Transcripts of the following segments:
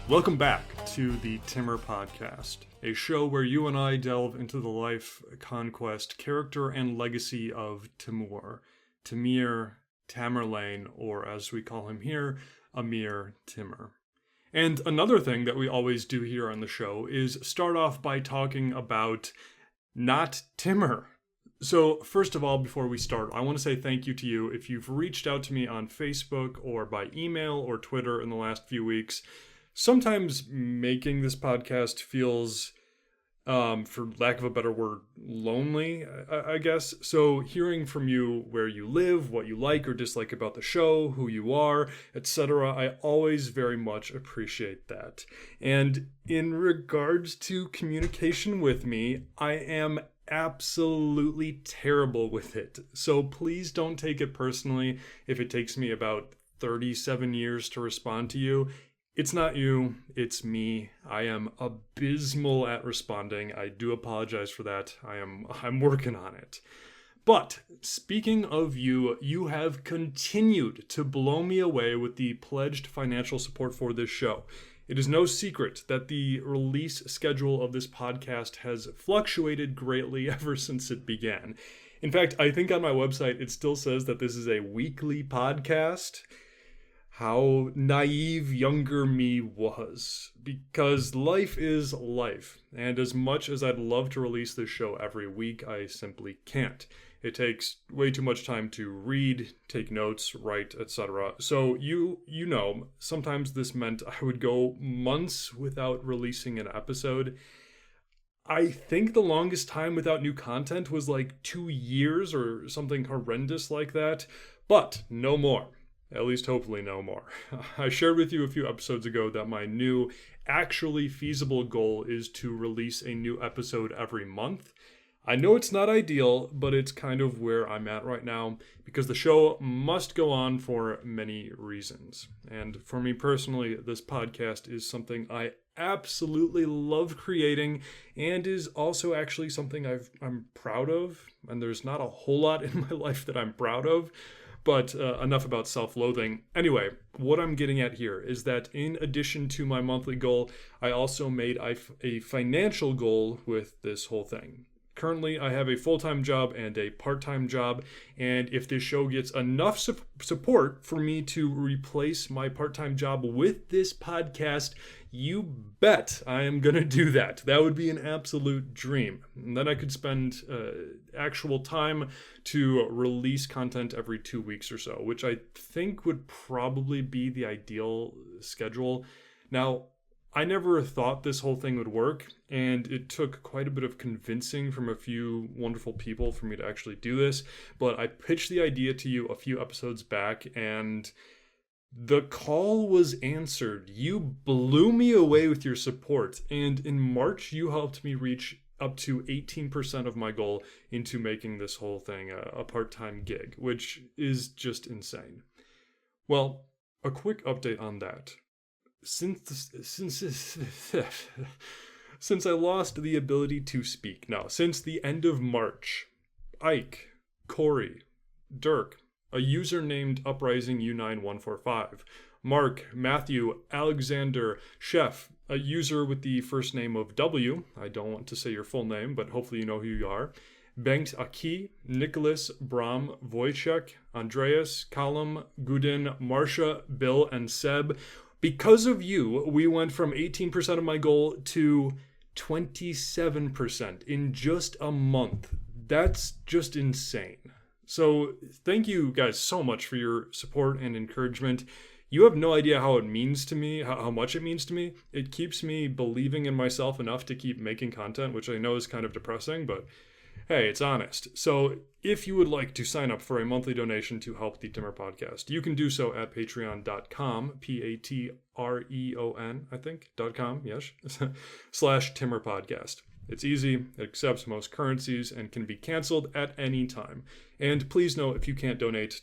Welcome back to the Timur Podcast, a show where you and I delve into the life, conquest, character, and legacy of Timur, Tamerlane, or as we call him here, Amir Timur. And another thing that we always do here on the show is start off by talking about not Timur. So first of all, before we start, I want to say thank you to you if you've reached out to me on Facebook or by email or Twitter in the last few weeks. Sometimes making this podcast feels, for lack of a better word, lonely, I guess. So hearing from you where you live, what you like or dislike about the show, who you are, etc., I always very much appreciate that. And in regards to communication with me, I am absolutely terrible with it. So please don't take it personally if it takes me about 37 years to respond to you. It's not you, it's me. I am abysmal at responding. I do apologize for that. I'm working on it. But speaking of you, you have continued to blow me away with the pledged financial support for this show. It is no secret that the release schedule of this podcast has fluctuated greatly ever since it began. In fact, I think on my website it still says that this is a weekly podcast. How naive younger me was, because life is life, and as much as I'd love to release this show every week, I simply can't. It takes way too much time to read, take notes, write, etc. So you know, sometimes this meant I would go months without releasing an episode. I think the longest time without new content was like 2 years or something horrendous like that, but no more. At least hopefully no more. I shared with you a few episodes ago that my new, actually feasible goal is to release a new episode every month. I know it's not ideal, but it's kind of where I'm at right now because the show must go on for many reasons. And for me personally, this podcast is something I absolutely love creating and is also actually something I'm proud of. And there's not a whole lot in my life that I'm proud of. But enough about self-loathing. Anyway, what I'm getting at here is that in addition to my monthly goal, I also made a financial goal with this whole thing. Currently, I have a full-time job and a part-time job, and if this show gets enough support for me to replace my part-time job with this podcast, you bet I am going to do that. That would be an absolute dream. And then I could spend actual time to release content every 2 weeks or so, which I think would probably be the ideal schedule. Now, I never thought this whole thing would work, and it took quite a bit of convincing from a few wonderful people for me to actually do this, but I pitched the idea to you a few episodes back, and the call was answered. You blew me away with your support, and in March, you helped me reach up to 18% of my goal into making this whole thing a part-time gig, which is just insane. Well, a quick update on that. Since I lost the ability to speak. Now, since the end of March, Ike, Corey, Dirk, a user named Uprising U9145, Mark, Matthew, Alexander, Chef, a user with the first name of W, I don't want to say your full name, but hopefully you know who you are, Bengt Aki, Nicholas, Bram, Wojciech, Andreas, Callum, Gudin, Marsha, Bill, and Seb. Because of you, we went from 18% of my goal to 27% in just a month. That's just insane. So thank you guys so much for your support and encouragement. You have no idea how it means to me, how much it means to me. It keeps me believing in myself enough to keep making content, which I know is kind of depressing, but hey, it's honest. So if you would like to sign up for a monthly donation to help the Timur Podcast, you can do so at patreon.com, Patreon, I think, .com, yes, /Timur Podcast. It's easy, it accepts most currencies, and can be canceled at any time. And please know, if you can't donate,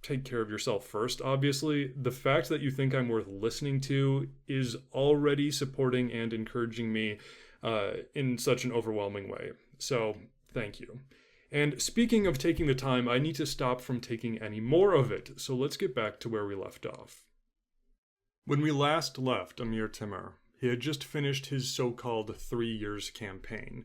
take care of yourself first, obviously. The fact that you think I'm worth listening to is already supporting and encouraging me in such an overwhelming way. So thank you. And speaking of taking the time, I need to stop from taking any more of it. So let's get back to where we left off. When we last left Amir Timur, he had just finished his so-called 3 years campaign.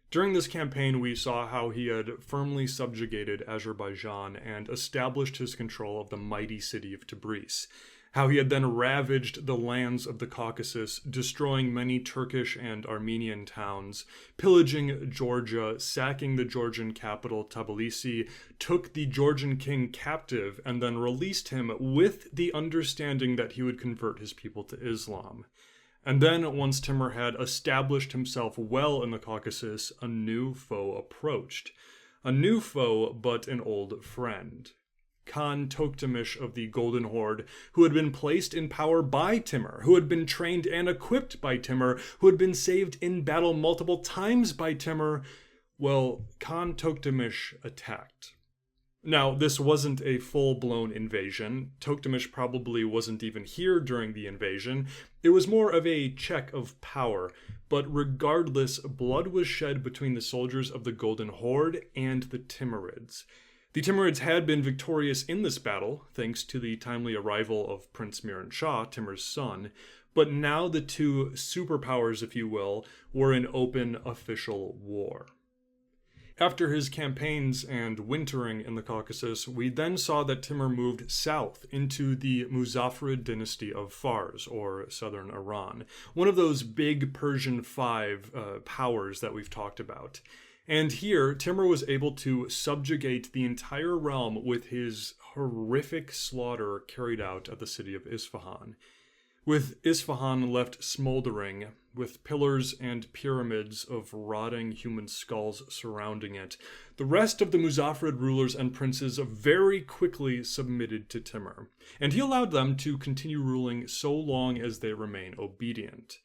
During this campaign, we saw how he had firmly subjugated Azerbaijan and established his control of the mighty city of Tabriz, how he had then ravaged the lands of the Caucasus, destroying many Turkish and Armenian towns, pillaging Georgia, sacking the Georgian capital Tbilisi, took the Georgian king captive, and then released him with the understanding that he would convert his people to Islam. And then, once Timur had established himself well in the Caucasus, a new foe approached. A new foe, but an old friend. Khan Toktamish of the Golden Horde, who had been placed in power by Timur, who had been trained and equipped by Timur, who had been saved in battle multiple times by Timur. Well, Khan Toktamish attacked. Now, this wasn't a full-blown invasion. Toktamish probably wasn't even here during the invasion. It was more of a check of power. But regardless, blood was shed between the soldiers of the Golden Horde and the Timurids. The Timurids had been victorious in this battle, thanks to the timely arrival of Prince Miran Shah, Timur's son, but now the two superpowers, if you will, were in open official war. After his campaigns and wintering in the Caucasus, we then saw that Timur moved south into the Muzaffarid dynasty of Fars, or southern Iran, one of those big Persian five powers that we've talked about. And here, Timur was able to subjugate the entire realm with his horrific slaughter carried out at the city of Isfahan. With Isfahan left smoldering, with pillars and pyramids of rotting human skulls surrounding it, the rest of the Muzaffarid rulers and princes very quickly submitted to Timur, and he allowed them to continue ruling so long as they remain obedient.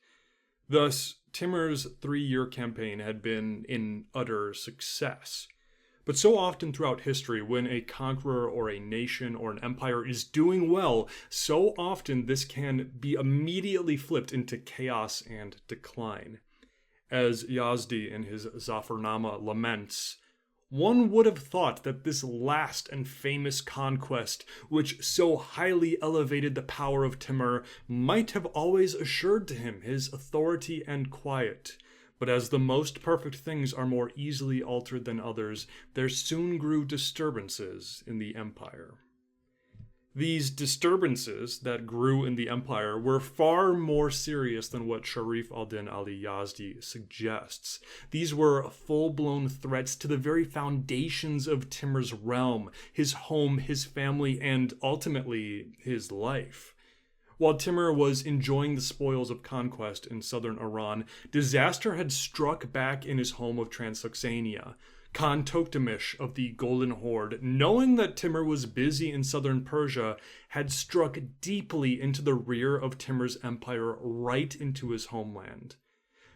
Thus, Timur's 3-year campaign had been an utter success. But so often throughout history, when a conqueror or a nation or an empire is doing well, so often this can be immediately flipped into chaos and decline. As Yazdi in his Zafarnama laments, one would have thought that this last and famous conquest, which so highly elevated the power of Timur, might have always assured to him his authority and quiet. But as the most perfect things are more easily altered than others, there soon grew disturbances in the empire. These disturbances that grew in the empire were far more serious than what Sharif al-Din Ali Yazdi suggests. These were full-blown threats to the very foundations of Timur's realm, his home, his family, and ultimately his life. While Timur was enjoying the spoils of conquest in southern Iran, disaster had struck back in his home of Transoxiana. Khan Toktamish of the Golden Horde, knowing that Timur was busy in southern Persia, had struck deeply into the rear of Timur's empire, right into his homeland.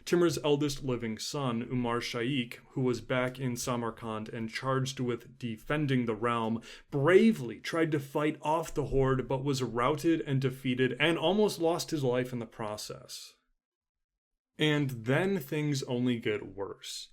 Timur's eldest living son, Umar Shaikh, who was back in Samarkand and charged with defending the realm, bravely tried to fight off the horde but was routed and defeated and almost lost his life in the process. And then things only get worse.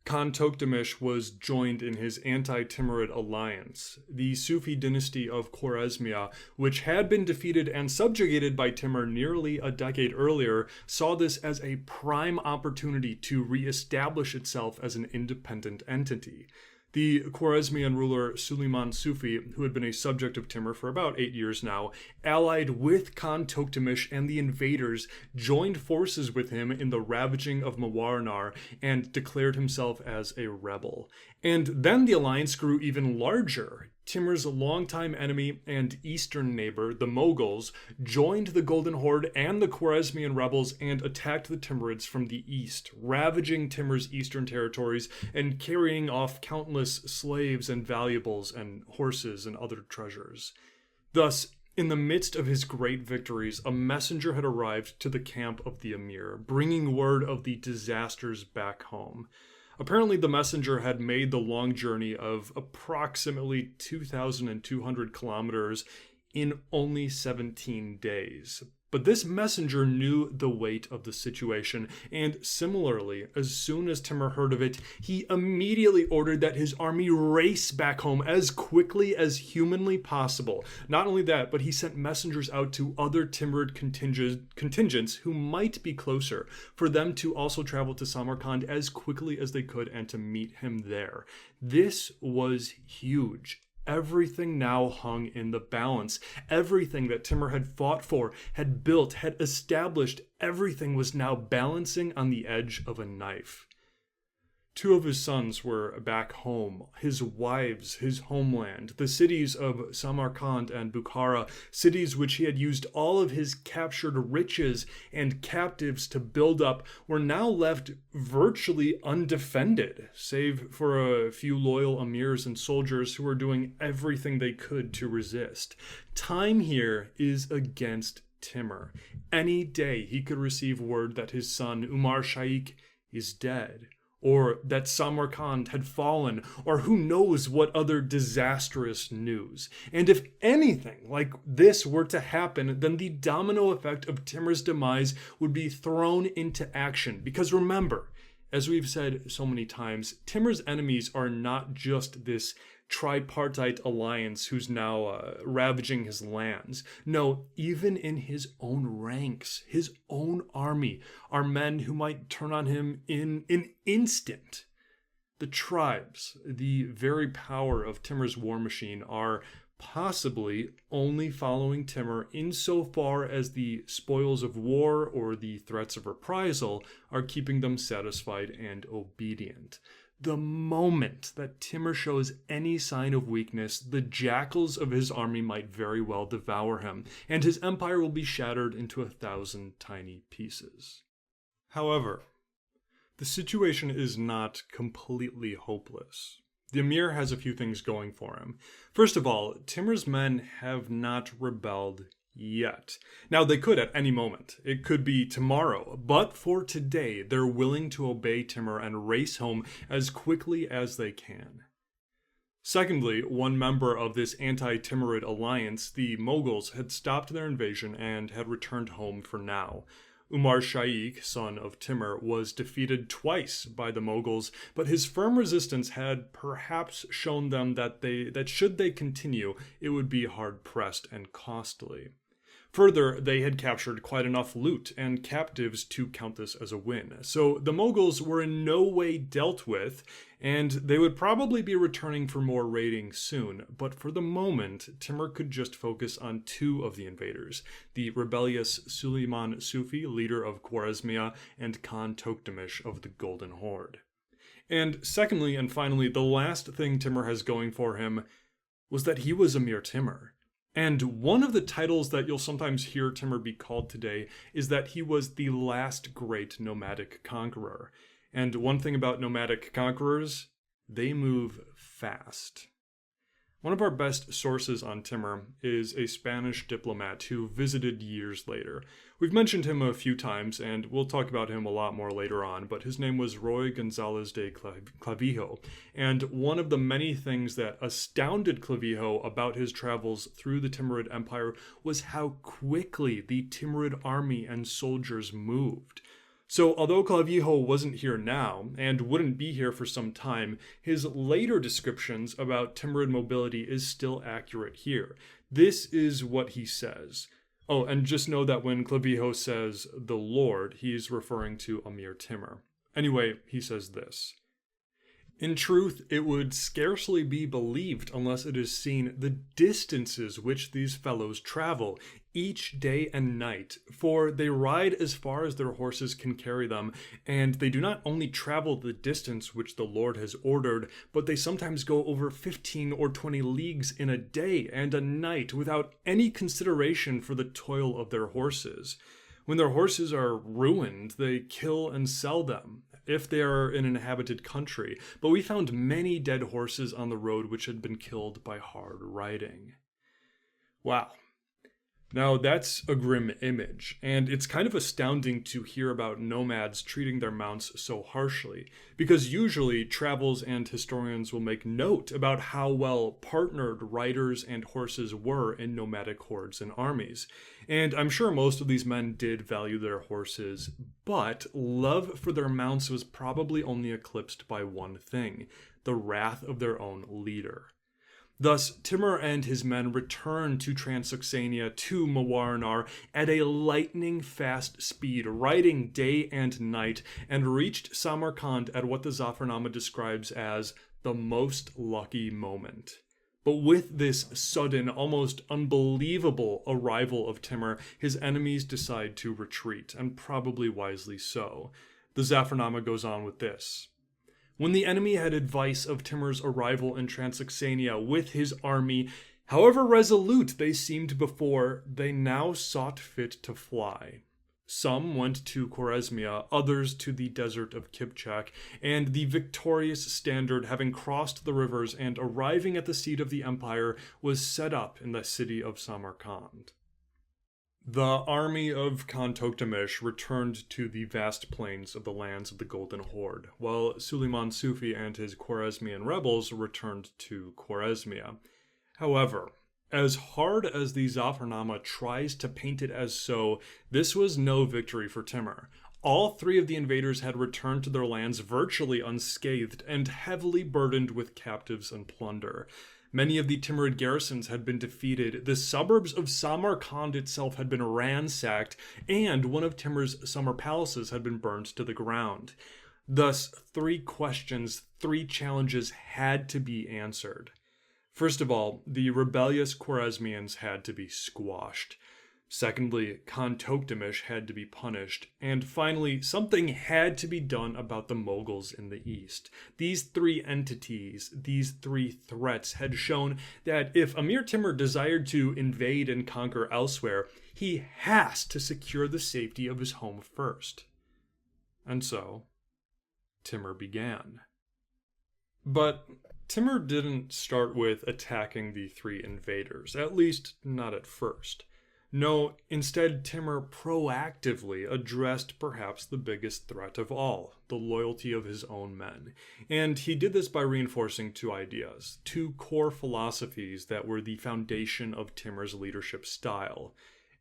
Khan Toktamish was joined in his anti-Timurid alliance. The Sufi dynasty of Chorasmia, which had been defeated and subjugated by Timur nearly a decade earlier, saw this as a prime opportunity to re-establish itself as an independent entity. The Khwarezmian ruler Suleiman Sufi, who had been a subject of Timur for about 8 years now, allied with Khan Toktamish and the invaders, joined forces with him in the ravaging of Mawarnar, and declared himself as a rebel. And then the alliance grew even larger. Timur's longtime enemy and eastern neighbor, the Moguls, joined the Golden Horde and the Khwarezmian rebels and attacked the Timurids from the east, ravaging Timur's eastern territories and carrying off countless slaves and valuables and horses and other treasures. Thus, in the midst of his great victories, a messenger had arrived to the camp of the emir, bringing word of the disasters back home. Apparently, the messenger had made the long journey of approximately 2,200 kilometers in only 17 days. But this messenger knew the weight of the situation, and similarly, as soon as Timur heard of it, he immediately ordered that his army race back home as quickly as humanly possible. Not only that, but he sent messengers out to other Timurid contingents who might be closer, for them to also travel to Samarkand as quickly as they could and to meet him there. This was huge. Everything now hung in the balance. Everything that Timur had fought for, had built, had established, everything was now balancing on the edge of a knife. 2 of his sons were back home, his wives, his homeland, the cities of Samarkand and Bukhara, cities which he had used all of his captured riches and captives to build up, were now left virtually undefended, save for a few loyal emirs and soldiers who were doing everything they could to resist. Time here is against Timur. Any day he could receive word that his son Umar Shaikh is dead, or that Samarkand had fallen, or who knows what other disastrous news. And if anything like this were to happen, then the domino effect of Timur's demise would be thrown into action. Because remember, as we've said so many times, Timur's enemies are not just this tripartite alliance who's now ravaging his lands. No, even in his own ranks, his own army, are men who might turn on him in an instant. The tribes, the very power of Timur's war machine, are possibly only following Timur insofar as the spoils of war or the threats of reprisal are keeping them satisfied and obedient. The moment that Timur shows any sign of weakness, the jackals of his army might very well devour him, and his empire will be shattered into 1,000 tiny pieces. However, the situation is not completely hopeless. The Emir has a few things going for him. First of all, Timur's men have not rebelled yet. Now, they could at any moment. It could be tomorrow. But for today, they're willing to obey Timur and race home as quickly as they can. Secondly, one member of this anti-Timurid alliance, the Mughals, had stopped their invasion and had returned home for now. Umar Shaikh, son of Timur, was defeated twice by the Mughals, but his firm resistance had perhaps shown them that should they continue, it would be hard-pressed and costly. Further, they had captured quite enough loot and captives to count this as a win. So the Mughals were in no way dealt with, and they would probably be returning for more raiding soon. But for the moment, Timur could just focus on 2 of the invaders, the rebellious Suleiman Sufi, leader of Chorasmia, and Khan Tokhtamish of the Golden Horde. And secondly, and finally, the last thing Timur has going for him was that he was Amir Timur. And one of the titles that you'll sometimes hear Timur be called today is that he was the last great nomadic conqueror. And one thing about nomadic conquerors, they move fast. One of our best sources on Timur is a Spanish diplomat who visited years later. We've mentioned him a few times, and we'll talk about him a lot more later on, but his name was Roy Gonzalez de Clavijo, and one of the many things that astounded Clavijo about his travels through the Timurid Empire was how quickly the Timurid army and soldiers moved. So although Clavijo wasn't here now, and wouldn't be here for some time, his later descriptions about Timurid mobility is still accurate here. This is what he says. Oh, and just know that when Clavijo says the Lord, he's referring to Amir Timur. Anyway, he says this. In truth, it would scarcely be believed unless it is seen the distances which these fellows travel, each day and night, for they ride as far as their horses can carry them, and they do not only travel the distance which the Lord has ordered, but they sometimes go over 15 or 20 leagues in a day and a night without any consideration for the toil of their horses. When their horses are ruined, they kill and sell them, if they are in an inhabited country, but we found many dead horses on the road which had been killed by hard riding. Wow. Now, that's a grim image, and it's kind of astounding to hear about nomads treating their mounts so harshly, because usually travels and historians will make note about how well partnered riders and horses were in nomadic hordes and armies. And I'm sure most of these men did value their horses, but love for their mounts was probably only eclipsed by one thing: the wrath of their own leader. Thus, Timur and his men returned to Transoxiana to Mawarnar at a lightning-fast speed, riding day and night, and reached Samarkand at what the Zafarnama describes as the most lucky moment. But with this sudden, almost unbelievable arrival of Timur, his enemies decide to retreat, and probably wisely so. The Zafarnama goes on with this. When the enemy had advice of Timur's arrival in Transoxiana with his army, however resolute they seemed before, they now sought fit to fly. Some went to Chorasmia, others to the desert of Kipchak, and the victorious standard, having crossed the rivers and arriving at the seat of the empire, was set up in the city of Samarkand. The army of Khan Toktamish returned to the vast plains of the lands of the Golden Horde, while Suleiman Sufi and his Khwarezmian rebels returned to Khwarezmia. However, as hard as the Zafarnama tries to paint it as so, this was no victory for Timur. All three of the invaders had returned to their lands virtually unscathed and heavily burdened with captives and plunder. Many of the Timurid garrisons had been defeated, the suburbs of Samarkand itself had been ransacked, and one of Timur's summer palaces had been burned to the ground. Thus, three questions, three challenges had to be answered. First of all, the rebellious Khwarezmians had to be squashed. Secondly, Khan Toktamish had to be punished. And finally, something had to be done about the Moguls in the east. These three entities, these three threats had shown that if Amir Timur desired to invade and conquer elsewhere, he has to secure the safety of his home first. And so, Timur began. But Timur didn't start with attacking the three invaders, at least not at first. No, instead, Timur proactively addressed perhaps the biggest threat of all, the loyalty of his own men. And he did this by reinforcing two ideas, two core philosophies that were the foundation of Timur's leadership style.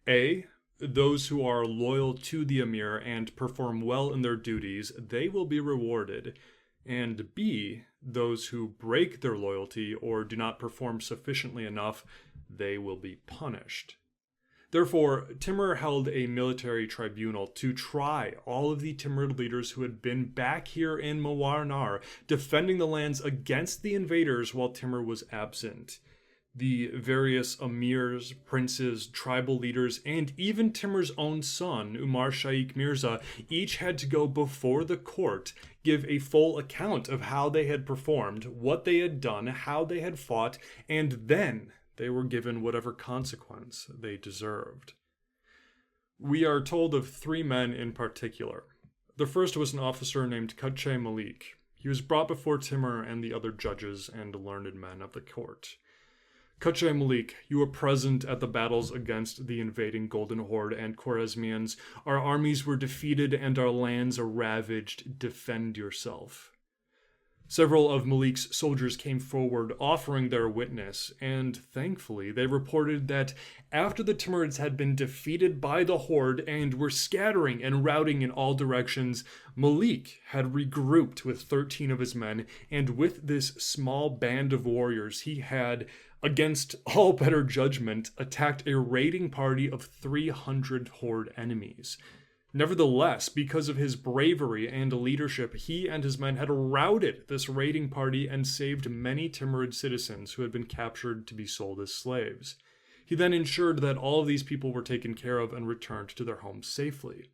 A, those who are loyal to the emir and perform well in their duties, they will be rewarded. And B, those who break their loyalty or do not perform sufficiently enough, they will be punished. Therefore, Timur held a military tribunal to try all of the Timurid leaders who had been back here in Mawarnar, defending the lands against the invaders while Timur was absent. The various emirs, princes, tribal leaders, and even Timur's own son, Umar Shaikh Mirza, each had to go before the court, give a full account of how they had performed, what they had done, how they had fought, and then they were given whatever consequence they deserved. We are told of three men in particular. The first was an officer named Qache Malik. He was brought before Timur and the other judges and learned men of the court. Qache Malik, you were present at the battles against the invading Golden Horde and Khwarezmians. Our armies were defeated and our lands ravaged. Defend yourself. Several of Malik's soldiers came forward offering their witness, and thankfully they reported that after the Timurids had been defeated by the Horde and were scattering and routing in all directions, Malik had regrouped with 13 of his men, and with this small band of warriors he had, against all better judgment, attacked a raiding party of 300 Horde enemies. Nevertheless, because of his bravery and leadership, he and his men had routed this raiding party and saved many Timurid citizens who had been captured to be sold as slaves. He then ensured that all of these people were taken care of and returned to their homes safely.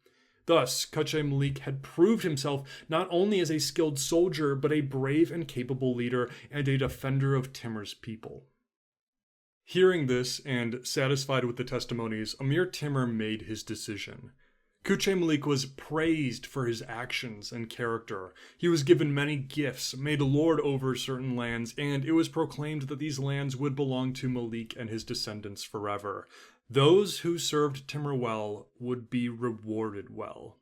Thus, Qache Malik had proved himself not only as a skilled soldier, but a brave and capable leader and a defender of Timur's people. Hearing this and satisfied with the testimonies, Amir Timur made his decision. Qache Malik was praised for his actions and character. He was given many gifts, made lord over certain lands, and it was proclaimed that these lands would belong to Malik and his descendants forever. Those who served Timur well would be rewarded well.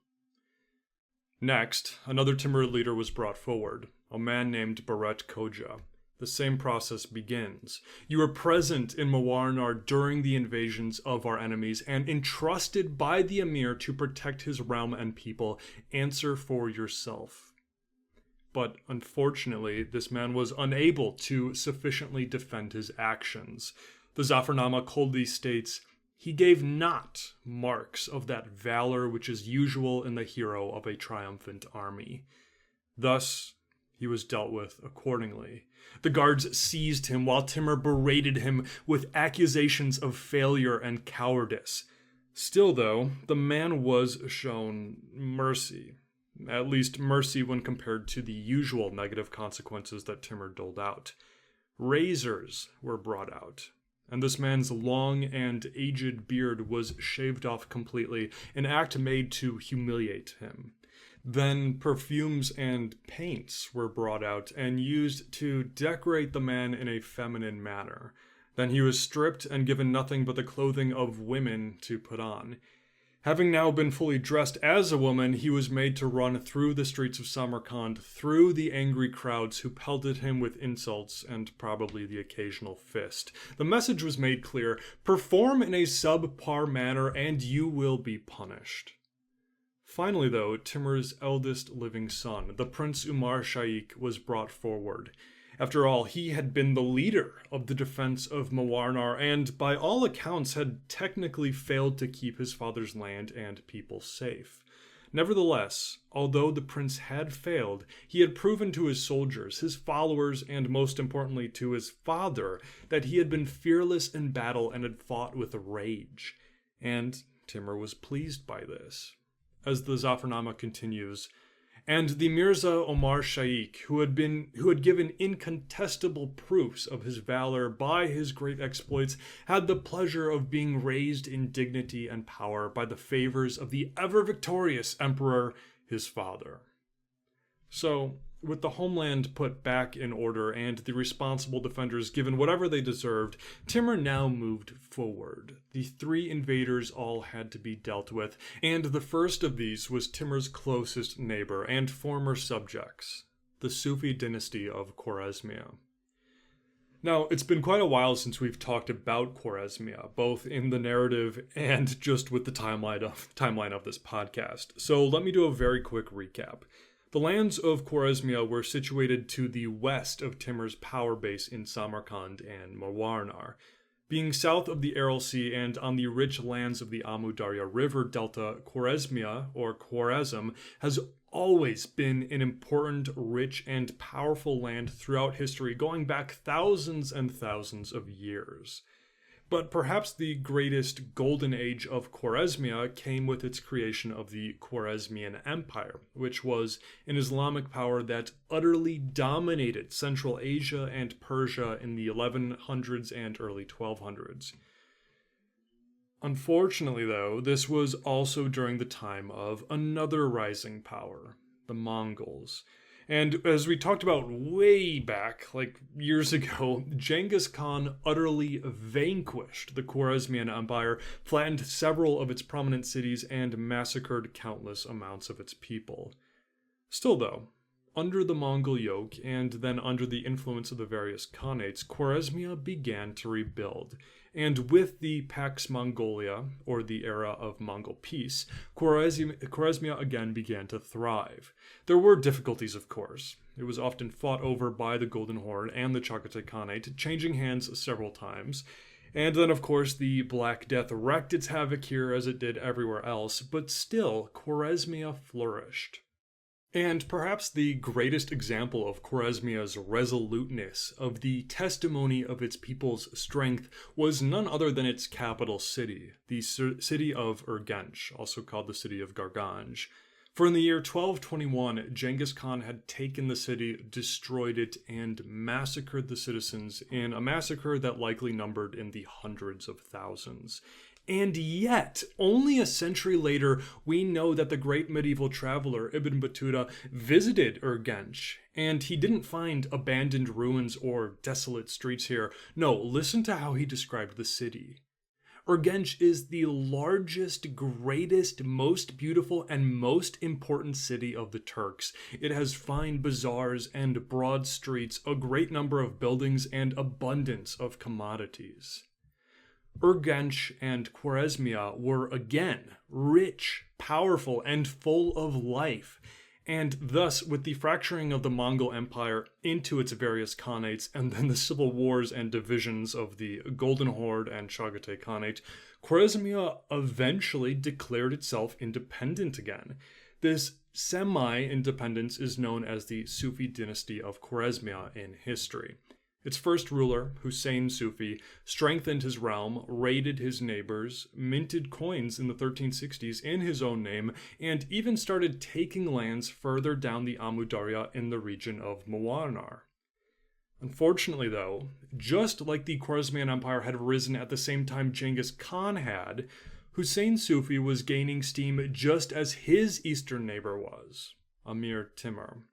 Next, another Timur leader was brought forward, a man named Baret Koja. The same process begins. You were present in Mawarnar during the invasions of our enemies and entrusted by the Emir to protect his realm and people. Answer for yourself. But unfortunately, this man was unable to sufficiently defend his actions. The Zafarnama coldly states, "He gave not marks of that valor which is usual in the hero of a triumphant army." Thus, he was dealt with accordingly. The guards seized him while Timur berated him with accusations of failure and cowardice. Still, though, the man was shown mercy. At least mercy when compared to the usual negative consequences that Timur doled out. Razors were brought out, and this man's long and aged beard was shaved off completely, an act made to humiliate him. Then perfumes and paints were brought out and used to decorate the man in a feminine manner. Then he was stripped and given nothing but the clothing of women to put on. Having now been fully dressed as a woman, he was made to run through the streets of Samarkand, through the angry crowds who pelted him with insults and probably the occasional fist. The message was made clear: perform in a subpar manner and you will be punished. Finally, though, Timur's eldest living son, the Prince Umar Shaikh, was brought forward. After all, he had been the leader of the defense of Mawarnar and, by all accounts, had technically failed to keep his father's land and people safe. Nevertheless, although the prince had failed, he had proven to his soldiers, his followers, and most importantly to his father, that he had been fearless in battle and had fought with rage. And Timur was pleased by this. As the Zafarnama continues, and the Mirza Omar Shaikh, who had given incontestable proofs of his valor by his great exploits, had the pleasure of being raised in dignity and power by the favors of the ever-victorious emperor, his father. So, with the homeland put back in order and the responsible defenders given whatever they deserved, Timur now moved forward. The three invaders all had to be dealt with, and the first of these was Timur's closest neighbor and former subjects, the Sufi dynasty of Chorasmia. Now, it's been quite a while since we've talked about Chorasmia, both in the narrative and just with the timeline of this podcast. So let me do a very quick recap. The lands of Chorasmia were situated to the west of Timur's power base in Samarkand and Mawarnar. Being south of the Aral Sea and on the rich lands of the Amu Darya River Delta, Chorasmia, or Chorazm, has always been an important, rich, and powerful land throughout history, going back thousands and thousands of years. But perhaps the greatest golden age of Chorasmia came with its creation of the Chorasmian Empire, which was an Islamic power that utterly dominated Central Asia and Persia in the 1100s and early 1200s. Unfortunately, though, this was also during the time of another rising power, the Mongols. And as we talked about way back, like years ago, Genghis Khan utterly vanquished the Khwarezmian Empire, flattened several of its prominent cities, and massacred countless amounts of its people. Still though, under the Mongol yoke, and then under the influence of the various Khanates, Khwarezmia began to rebuild. And with the Pax Mongolia, or the era of Mongol peace, Khwarezmia again began to thrive. There were difficulties, of course. It was often fought over by the Golden Horde and the Chagatai Khanate, changing hands several times. And then, of course, the Black Death wreaked its havoc here as it did everywhere else, but still, Khwarezmia flourished. And perhaps the greatest example of Khwarezmia's resoluteness, of the testimony of its people's strength, was none other than its capital city, the city of Urgench, also called the city of Garganj. For in the year 1221, Genghis Khan had taken the city, destroyed it, and massacred the citizens in a massacre that likely numbered in the hundreds of thousands. And yet, only a century later, we know that the great medieval traveler Ibn Battuta visited Urgench, and he didn't find abandoned ruins or desolate streets here. No, listen to how he described the city. Urgench is the largest, greatest, most beautiful, and most important city of the Turks. It has fine bazaars and broad streets, a great number of buildings, and abundance of commodities. Urgench and Chorasmia were again rich, powerful, and full of life. And thus, with the fracturing of the Mongol Empire into its various khanates, and then the civil wars and divisions of the Golden Horde and Chagatai Khanate, Chorasmia eventually declared itself independent again. This semi-independence is known as the Sufi dynasty of Chorasmia in history. Its first ruler, Hussein Sufi, strengthened his realm, raided his neighbors, minted coins in the 1360s in his own name, and even started taking lands further down the Amu Darya in the region of Mawarnar. Unfortunately, though, just like the Chorasmian Empire had risen at the same time Genghis Khan had, Hussein Sufi was gaining steam just as his eastern neighbor was, Amir Timur,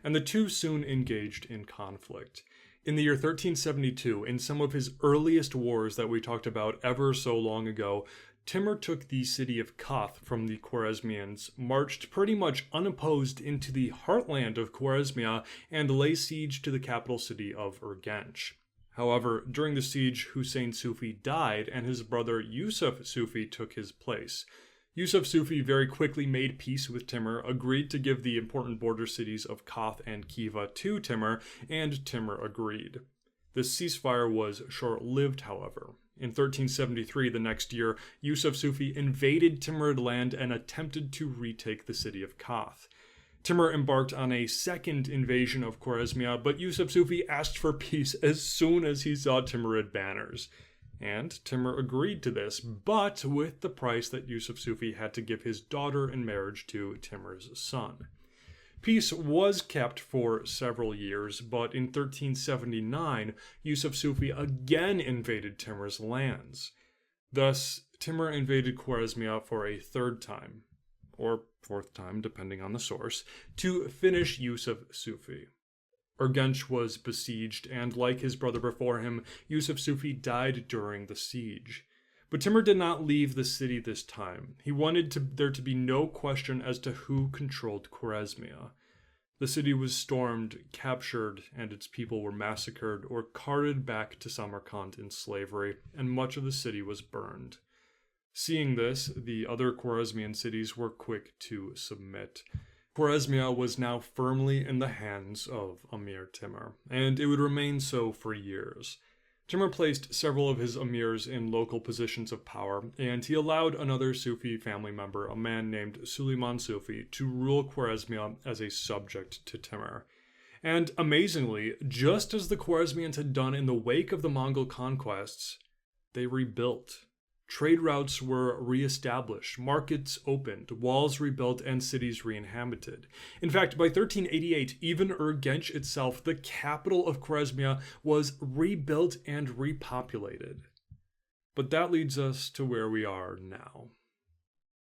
and the two soon engaged in conflict. In the year 1372, in some of his earliest wars that we talked about ever so long ago, Timur took the city of Kath from the Khwarezmians, marched pretty much unopposed into the heartland of Khwarezmia, and lay siege to the capital city of Urgench. However, during the siege, Hussein Sufi died, and his brother Yusuf Sufi took his place. Yusuf Sufi very quickly made peace with Timur, agreed to give the important border cities of Kath and Khiva to Timur, and Timur agreed. This ceasefire was short-lived, however. In 1373, the next year, Yusuf Sufi invaded Timurid land and attempted to retake the city of Kath. Timur embarked on a second invasion of Khwarezmia, but Yusuf Sufi asked for peace as soon as he saw Timurid banners. And Timur agreed to this, but with the price that Yusuf Sufi had to give his daughter in marriage to Timur's son. Peace was kept for several years, but in 1379, Yusuf Sufi again invaded Timur's lands. Thus, Timur invaded Khwarezmia for a third time, or fourth time, depending on the source, to finish Yusuf Sufi. Urgench was besieged, and like his brother before him, Yusuf Sufi died during the siege. But Timur did not leave the city this time. He wanted there to be no question as to who controlled Khwarezmia. The city was stormed, captured, and its people were massacred or carted back to Samarkand in slavery, and much of the city was burned. Seeing this, the other Khwarezmian cities were quick to submit. Khwarezmia was now firmly in the hands of Amir Timur, and it would remain so for years. Timur placed several of his emirs in local positions of power, and he allowed another Sufi family member, a man named Suleiman Sufi, to rule Khwarezmia as a subject to Timur. And amazingly, just as the Khwarezmians had done in the wake of the Mongol conquests, they rebuilt. Trade routes were re-established, markets opened, walls rebuilt, and cities re-inhabited. In fact, by 1388, even Urgench itself, the capital of Khwarezmia, was rebuilt and repopulated. But that leads us to where we are now.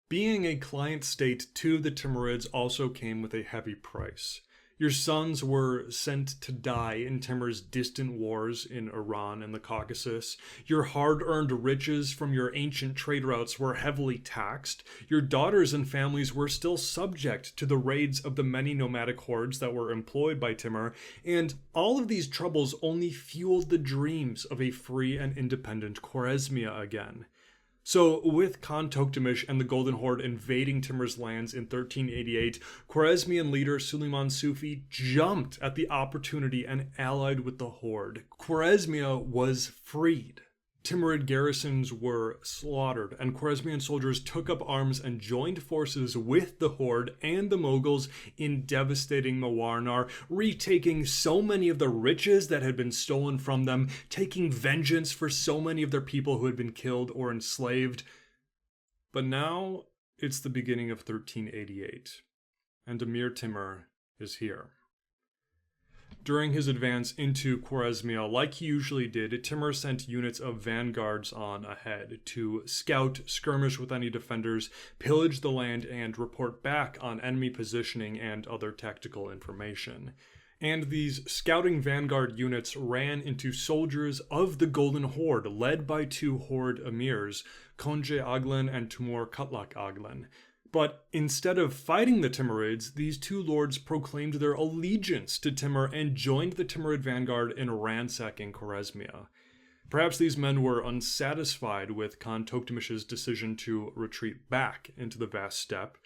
Being a client state to the Timurids also came with a heavy price. Your sons were sent to die in Timur's distant wars in Iran and the Caucasus. Your hard-earned riches from your ancient trade routes were heavily taxed. Your daughters and families were still subject to the raids of the many nomadic hordes that were employed by Timur, and all of these troubles only fueled the dreams of a free and independent Khwarezmia again. So, with Khan Toktamish and the Golden Horde invading Timur's lands in 1388, Khwarezmian leader Suleiman Sufi jumped at the opportunity and allied with the Horde. Khwarezmia was freed. Timurid garrisons were slaughtered, and Khwarezmian soldiers took up arms and joined forces with the Horde and the Mughals in devastating Mawarnar, retaking so many of the riches that had been stolen from them, taking vengeance for so many of their people who had been killed or enslaved. But now it's the beginning of 1388, and Amir Timur is here. During his advance into Khwarezmia, like he usually did, Timur sent units of vanguards on ahead to scout, skirmish with any defenders, pillage the land, and report back on enemy positioning and other tactical information. And these scouting vanguard units ran into soldiers of the Golden Horde, led by two horde emirs, Konje Aglen and Timur Aglen. But instead of fighting the Timurids, these two lords proclaimed their allegiance to Timur and joined the Timurid vanguard in ransacking Chorasmia. Perhaps these men were unsatisfied with Khan Toktamish's decision to retreat back into the vast steppe,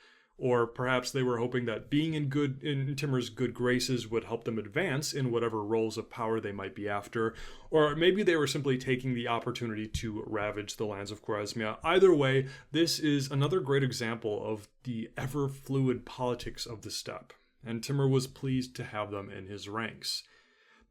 or perhaps they were hoping that being in Timur's good graces would help them advance in whatever roles of power they might be after, or maybe they were simply taking the opportunity to ravage the lands of Chorasmia. Either way, this is another great example of the ever-fluid politics of the steppe, and Timur was pleased to have them in his ranks.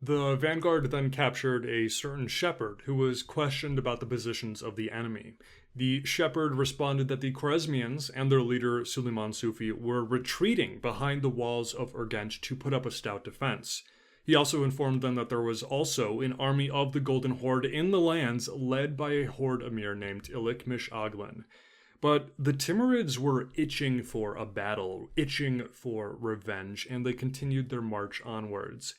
The vanguard then captured a certain shepherd who was questioned about the positions of the enemy. The shepherd responded that the Chorasmians and their leader Suleiman Sufi were retreating behind the walls of Urgench to put up a stout defense. He also informed them that there was also an army of the Golden Horde in the lands led by a horde emir named Ilikmish Aglen. But the Timurids were itching for a battle, itching for revenge, and they continued their march onwards.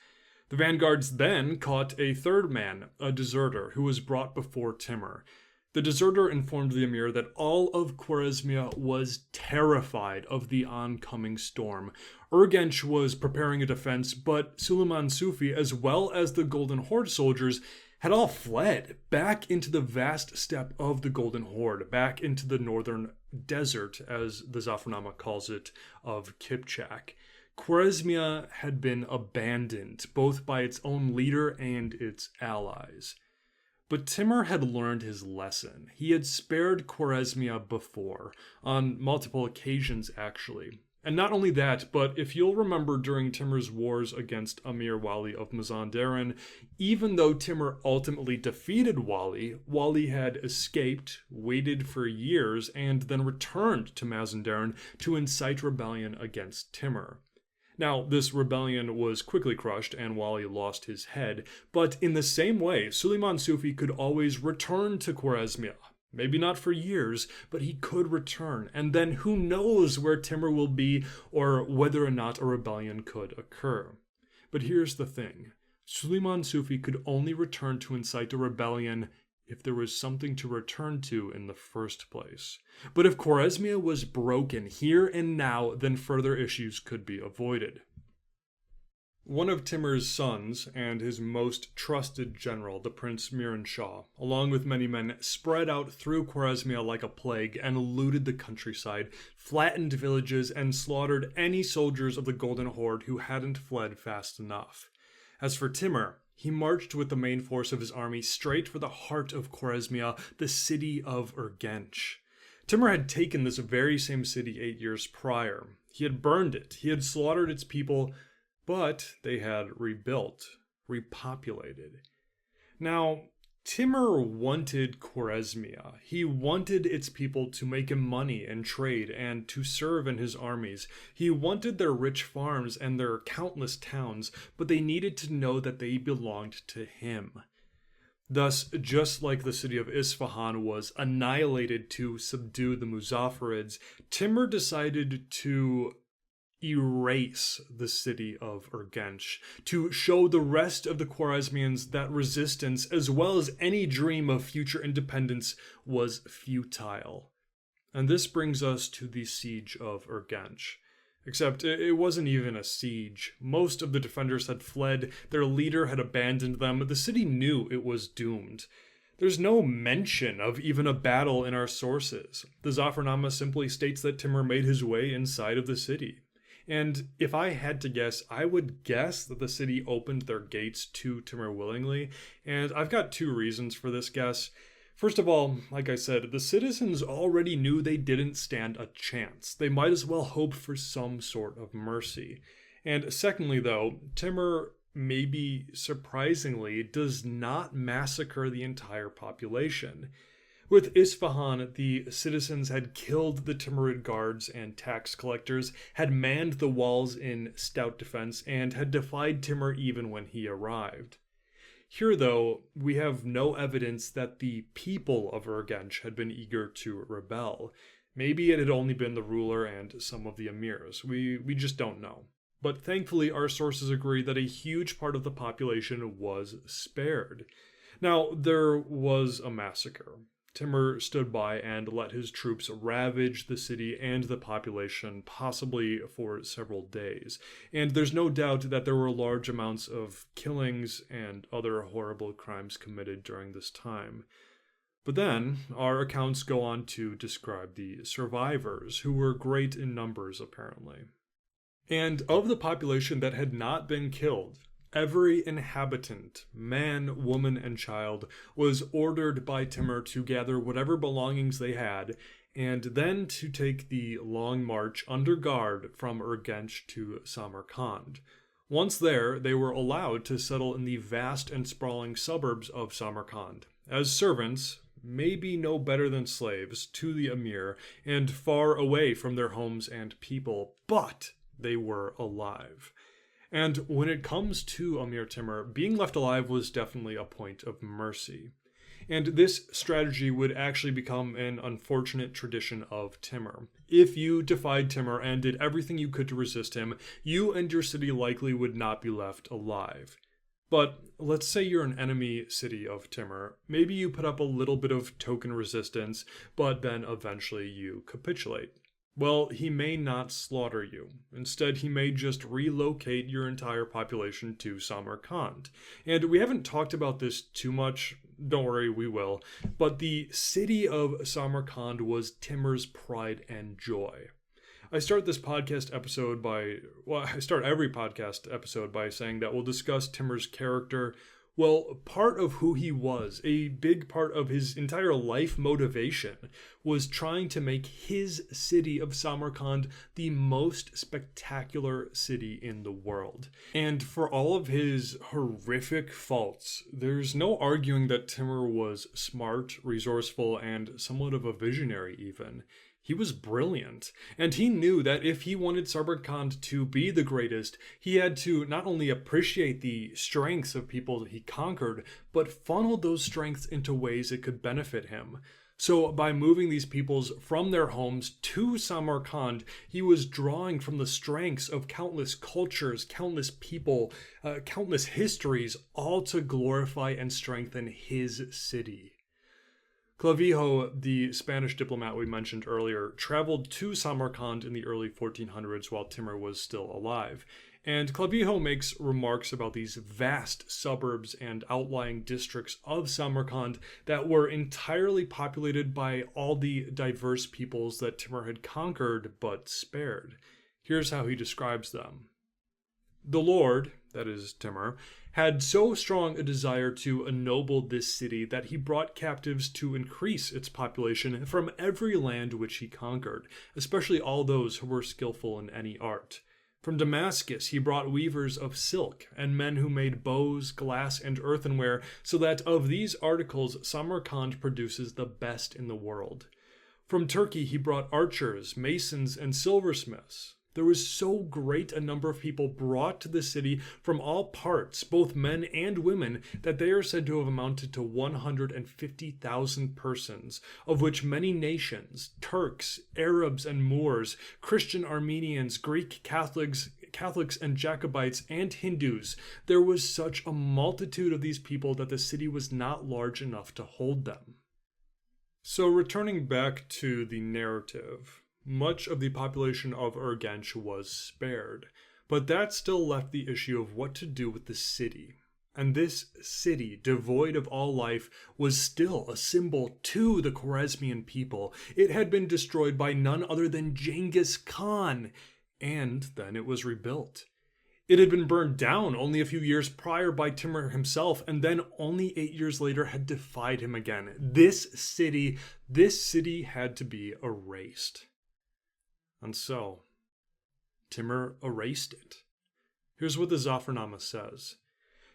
The vanguards then caught a third man, a deserter, who was brought before Timur. The deserter informed the emir that all of Chorasmia was terrified of the oncoming storm. Urgench was preparing a defense, but Suleiman Sufi, as well as the Golden Horde soldiers, had all fled back into the vast steppe of the Golden Horde, back into the northern desert, as the Zafarnama calls it, of Kipchak. Chorasmia had been abandoned, both by its own leader and its allies. But Timur had learned his lesson. He had spared Chorasmia before, on multiple occasions actually. And not only that, but if you'll remember during Timur's wars against Amir Wali of Mazandaran, even though Timur ultimately defeated Wali, Wali had escaped, waited for years, and then returned to Mazandaran to incite rebellion against Timur. Now, this rebellion was quickly crushed and Wali lost his head, but in the same way, Suleiman Sufi could always return to Chorasmia. Maybe not for years, but he could return, and then who knows where Timur will be or whether or not a rebellion could occur. But here's the thing. Suleiman Sufi could only return to incite a rebellion if there was something to return to in the first place. But if Chorasmia was broken here and now, then further issues could be avoided. One of Timur's sons and his most trusted general, the Prince Miran Shah, along with many men, spread out through Chorasmia like a plague and looted the countryside, flattened villages, and slaughtered any soldiers of the Golden Horde who hadn't fled fast enough. As for Timur, he marched with the main force of his army straight for the heart of Chorasmia, the city of Urgench. Timur had taken this very same city 8 years prior. He had burned it, he had slaughtered its people, but they had rebuilt, repopulated. Now, Timur wanted Chorasmia. He wanted its people to make him money and trade and to serve in his armies. He wanted their rich farms and their countless towns, but they needed to know that they belonged to him. Thus, just like the city of Isfahan was annihilated to subdue the Muzaffarids, Timur decided to erase the city of Urgench, to show the rest of the Chorasmians that resistance, as well as any dream of future independence, was futile. And this brings us to the siege of Urgench. Except it wasn't even a siege. Most of the defenders had fled, their leader had abandoned them, the city knew it was doomed. There's no mention of even a battle in our sources. The Zafarnama simply states that Timur made his way inside of the city. And if I had to guess, I would guess that the city opened their gates to Timur willingly, and I've got two reasons for this guess. First of all, like I said, the citizens already knew they didn't stand a chance. They might as well hope for some sort of mercy. And secondly, though, Timur, maybe surprisingly, does not massacre the entire population. With Isfahan, the citizens had killed the Timurid guards and tax collectors, had manned the walls in stout defense, and had defied Timur even when he arrived. Here, though, we have no evidence that the people of Urgench had been eager to rebel. Maybe it had only been the ruler and some of the emirs. We just don't know. But thankfully, our sources agree that a huge part of the population was spared. Now, there was a massacre. Timur stood by and let his troops ravage the city and the population, possibly for several days. And there's no doubt that there were large amounts of killings and other horrible crimes committed during this time. But then, our accounts go on to describe the survivors, who were great in numbers apparently. And of the population that had not been killed, every inhabitant, man, woman, and child, was ordered by Timur to gather whatever belongings they had, and then to take the long march under guard from Urgench to Samarkand. Once there, they were allowed to settle in the vast and sprawling suburbs of Samarkand, as servants, maybe no better than slaves, to the Amir, and far away from their homes and people, but they were alive. And when it comes to Amir Timur, being left alive was definitely a point of mercy. And this strategy would actually become an unfortunate tradition of Timur. If you defied Timur and did everything you could to resist him, you and your city likely would not be left alive. But let's say you're an enemy city of Timur. Maybe you put up a little bit of token resistance, but then eventually you capitulate. Well, he may not slaughter you. Instead, he may just relocate your entire population to Samarkand. And we haven't talked about this too much. Don't worry, we will. But the city of Samarkand was Timur's pride and joy. I start every podcast episode by saying that we'll discuss Timur's character. Well, part of who he was, a big part of his entire life motivation, was trying to make his city of Samarkand the most spectacular city in the world. And for all of his horrific faults, there's no arguing that Timur was smart, resourceful, and somewhat of a visionary even. He was brilliant, and he knew that if he wanted Samarkand to be the greatest, he had to not only appreciate the strengths of people he conquered, but funnel those strengths into ways it could benefit him. So by moving these peoples from their homes to Samarkand, he was drawing from the strengths of countless cultures, countless people, countless histories, all to glorify and strengthen his city. Clavijo, the Spanish diplomat we mentioned earlier, traveled to Samarkand in the early 1400s while Timur was still alive. And Clavijo makes remarks about these vast suburbs and outlying districts of Samarkand that were entirely populated by all the diverse peoples that Timur had conquered but spared. Here's how he describes them. The Lord, that is Timur, had so strong a desire to ennoble this city that he brought captives to increase its population from every land which he conquered, especially all those who were skillful in any art. From Damascus he brought weavers of silk, and men who made bows, glass, and earthenware, so that of these articles Samarkand produces the best in the world. From Turkey he brought archers, masons, and silversmiths. There was so great a number of people brought to the city from all parts, both men and women, that they are said to have amounted to 150,000 persons, of which many nations, Turks, Arabs and Moors, Christian Armenians, Greek Catholics and Jacobites, and Hindus. There was such a multitude of these people that the city was not large enough to hold them. So returning back to the narrative, much of the population of Urgench was spared, but that still left the issue of what to do with the city. And this city, devoid of all life, was still a symbol to the Chorasmian people. It had been destroyed by none other than Genghis Khan, and then it was rebuilt. It had been burned down only a few years prior by Timur himself, and then only 8 years later had defied him again. This city had to be erased. And so, Timur erased it. Here's what the Zafarnama says.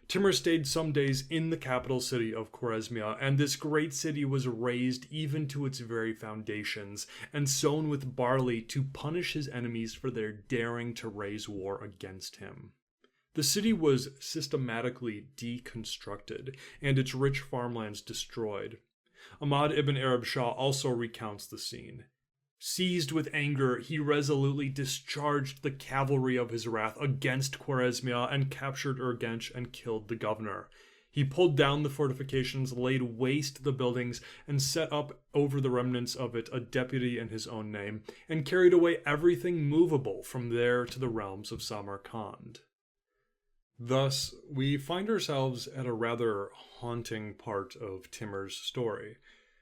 Timur stayed some days in the capital city of Chorasmia, and this great city was razed even to its very foundations, and sown with barley to punish his enemies for their daring to raise war against him. The city was systematically deconstructed, and its rich farmlands destroyed. Ahmad ibn Arab Shah also recounts the scene. Seized with anger, he resolutely discharged the cavalry of his wrath against Chorasmia and captured Urgench and killed the governor. He pulled down the fortifications, laid waste the buildings, and set up over the remnants of it a deputy in his own name, and carried away everything movable from there to the realms of Samarkand. Thus, we find ourselves at a rather haunting part of Timur's story,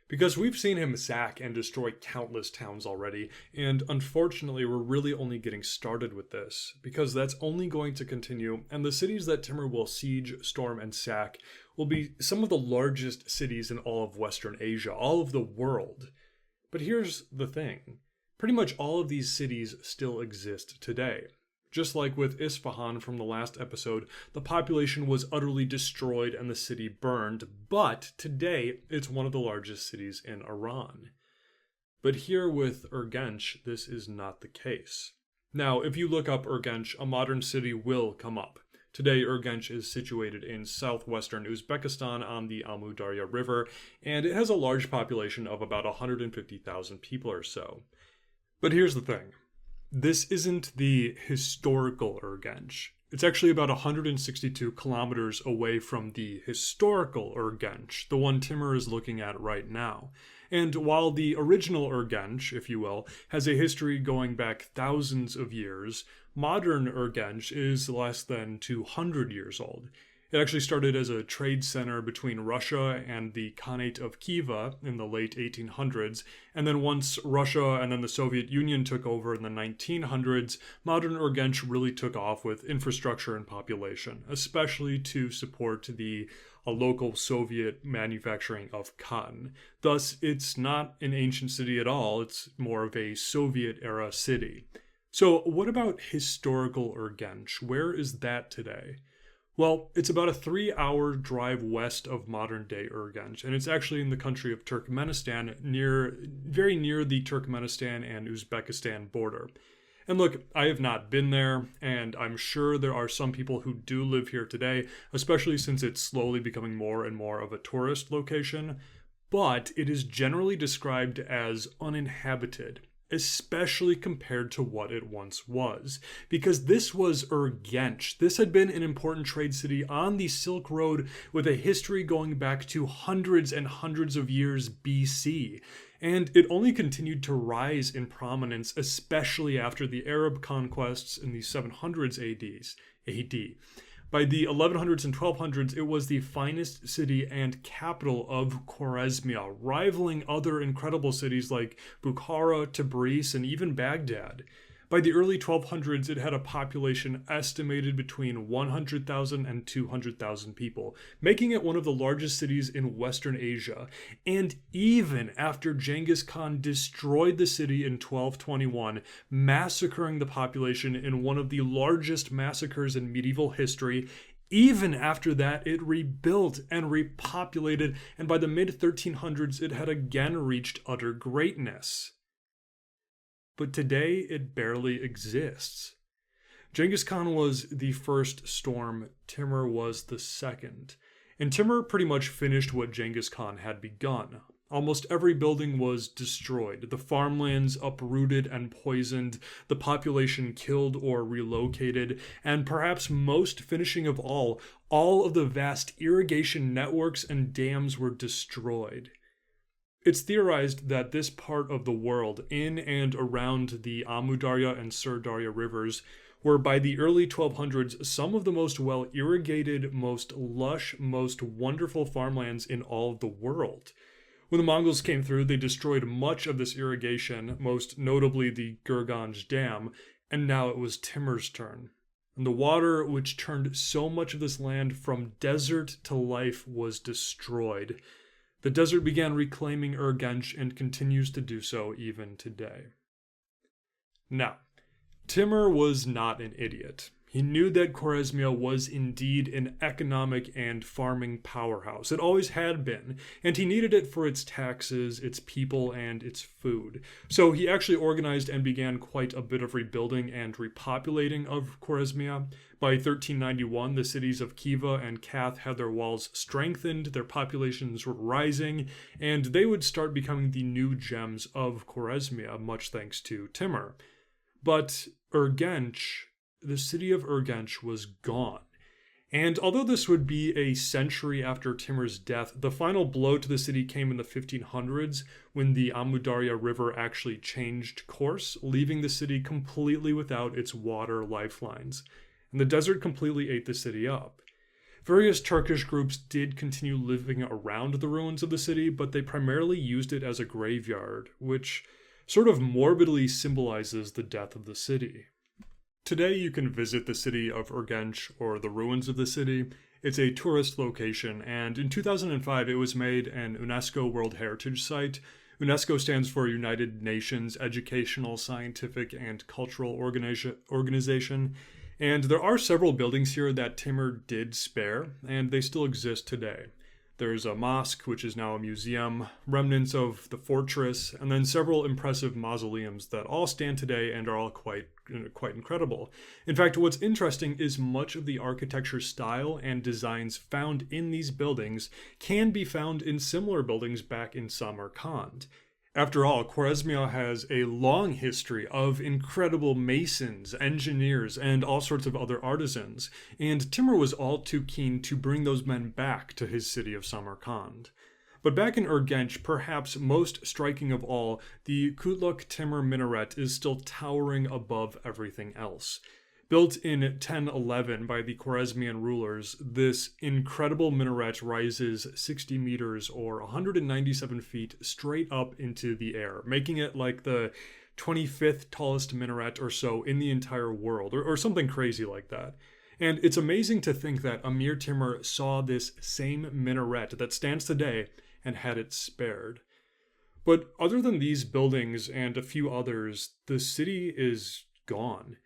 because we've seen him sack and destroy countless towns already, and unfortunately we're really only getting started with this, because that's only going to continue, and the cities that Timur will siege, storm, and sack will be some of the largest cities in all of Western Asia, all of the world. But here's the thing. Pretty much all of these cities still exist today. Just like with Isfahan from the last episode, the population was utterly destroyed and the city burned, but today it's one of the largest cities in Iran. But here with Urgench, this is not the case. Now, if you look up Urgench, a modern city will come up. Today, Urgench is situated in southwestern Uzbekistan on the Amu Darya River, and it has a large population of about 150,000 people or so. But here's the thing. This isn't the historical Urgench. It's actually about 162 kilometers away from the historical Urgench, the one Timur is looking at right now. And while the original Urgench, if you will, has a history going back thousands of years, modern Urgench is less than 200 years old. It actually started as a trade center between Russia and the Khanate of Khiva in the late 1800s, and then once Russia and then the Soviet Union took over in the 1900s, modern Urgench really took off with infrastructure and population, especially to support the local Soviet manufacturing of cotton. Thus, it's not an ancient city at all, it's more of a Soviet-era city. So what about historical Urgench? Where is that today? Well, it's about a 3-hour drive west of modern-day Urgench, and it's actually in the country of Turkmenistan, very near the Turkmenistan and Uzbekistan border. And look, I have not been there, and I'm sure there are some people who do live here today, especially since it's slowly becoming more and more of a tourist location, but it is generally described as uninhabited, especially compared to what it once was. Because this was Urgench. This had been an important trade city on the Silk Road with a history going back to hundreds and hundreds of years BC. And it only continued to rise in prominence, especially after the Arab conquests in the 700s AD. By the 1100s and 1200s, it was the finest city and capital of Chorasmia, rivaling other incredible cities like Bukhara, Tabriz, and even Baghdad. By the early 1200s, it had a population estimated between 100,000 and 200,000 people, making it one of the largest cities in Western Asia. And even after Genghis Khan destroyed the city in 1221, massacring the population in one of the largest massacres in medieval history, even after that, it rebuilt and repopulated, and by the mid-1300s, it had again reached utter greatness. But today, it barely exists. Genghis Khan was the first storm, Timur was the second. And Timur pretty much finished what Genghis Khan had begun. Almost every building was destroyed, the farmlands uprooted and poisoned, the population killed or relocated, and perhaps most finishing of all of the vast irrigation networks and dams were destroyed. It's theorized that this part of the world, in and around the Amu Darya and Sur Darya rivers, were by the early 1200s some of the most well-irrigated, most lush, most wonderful farmlands in all of the world. When the Mongols came through, they destroyed much of this irrigation, most notably the Gurganj Dam, and now it was Timur's turn. And the water which turned so much of this land from desert to life was destroyed. The desert began reclaiming Urgench and continues to do so even today. Now, Timur was not an idiot. He knew that Chorasmia was indeed an economic and farming powerhouse. It always had been, and he needed it for its taxes, its people, and its food. So he actually organized and began quite a bit of rebuilding and repopulating of Chorasmia. By 1391, the cities of Khiva and Kath had their walls strengthened, their populations were rising, and they would start becoming the new gems of Chorasmia, much thanks to Timur. But Urgench, the city of Urgench, was gone. And although this would be a century after Timur's death, the final blow to the city came in the 1500s when the Amudarya River actually changed course, leaving the city completely without its water lifelines. And the desert completely ate the city up. Various Turkish groups did continue living around the ruins of the city, but they primarily used it as a graveyard, which sort of morbidly symbolizes the death of the city. Today you can visit the city of Urgench, or the ruins of the city. It's a tourist location, and in 2005 it was made an UNESCO World Heritage Site. UNESCO stands for United Nations Educational, Scientific, and Cultural Organization, and there are several buildings here that Timur did spare, and they still exist today. There's a mosque, which is now a museum, remnants of the fortress, and then several impressive mausoleums that all stand today and are all quite incredible. In fact, what's interesting is much of the architecture style and designs found in these buildings can be found in similar buildings back in Samarkand. After all, Chorasmia has a long history of incredible masons, engineers, and all sorts of other artisans, and Timur was all too keen to bring those men back to his city of Samarkand. But back in Urgench, perhaps most striking of all, the Kutluk Timur minaret is still towering above everything else. Built in 1011 by the Chorasmian rulers, this incredible minaret rises 60 meters or 197 feet straight up into the air, making it like the 25th tallest minaret or so in the entire world, or something crazy like that. And it's amazing to think that Amir Timur saw this same minaret that stands today and had it spared. But other than these buildings and a few others, the city is gone.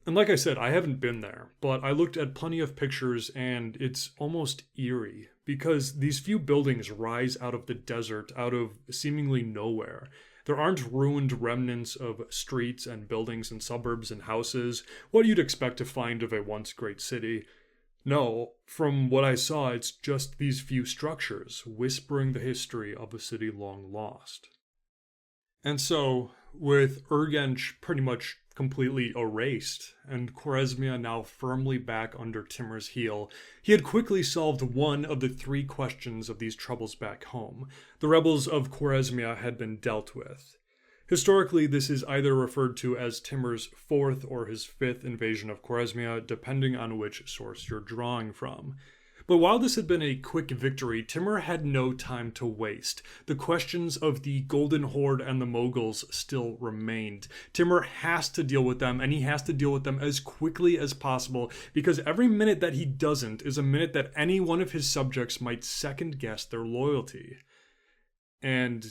And like I said, I haven't been there, but I looked at plenty of pictures and it's almost eerie because these few buildings rise out of the desert, out of seemingly nowhere. There aren't ruined remnants of streets and buildings and suburbs and houses, what you'd expect to find of a once great city. No, from what I saw, it's just these few structures, whispering the history of a city long lost. And so, with Urgench pretty much completely erased, and Chorasmia now firmly back under Timur's heel, he had quickly solved one of the three questions of these troubles back home. The rebels of Chorasmia had been dealt with. Historically, this is either referred to as Timur's fourth or his fifth invasion of Chorasmia, depending on which source you're drawing from. But while this had been a quick victory, Timur had no time to waste. The questions of the Golden Horde and the Moguls still remained. Timur has to deal with them, and he has to deal with them as quickly as possible, because every minute that he doesn't is a minute that any one of his subjects might second-guess their loyalty. And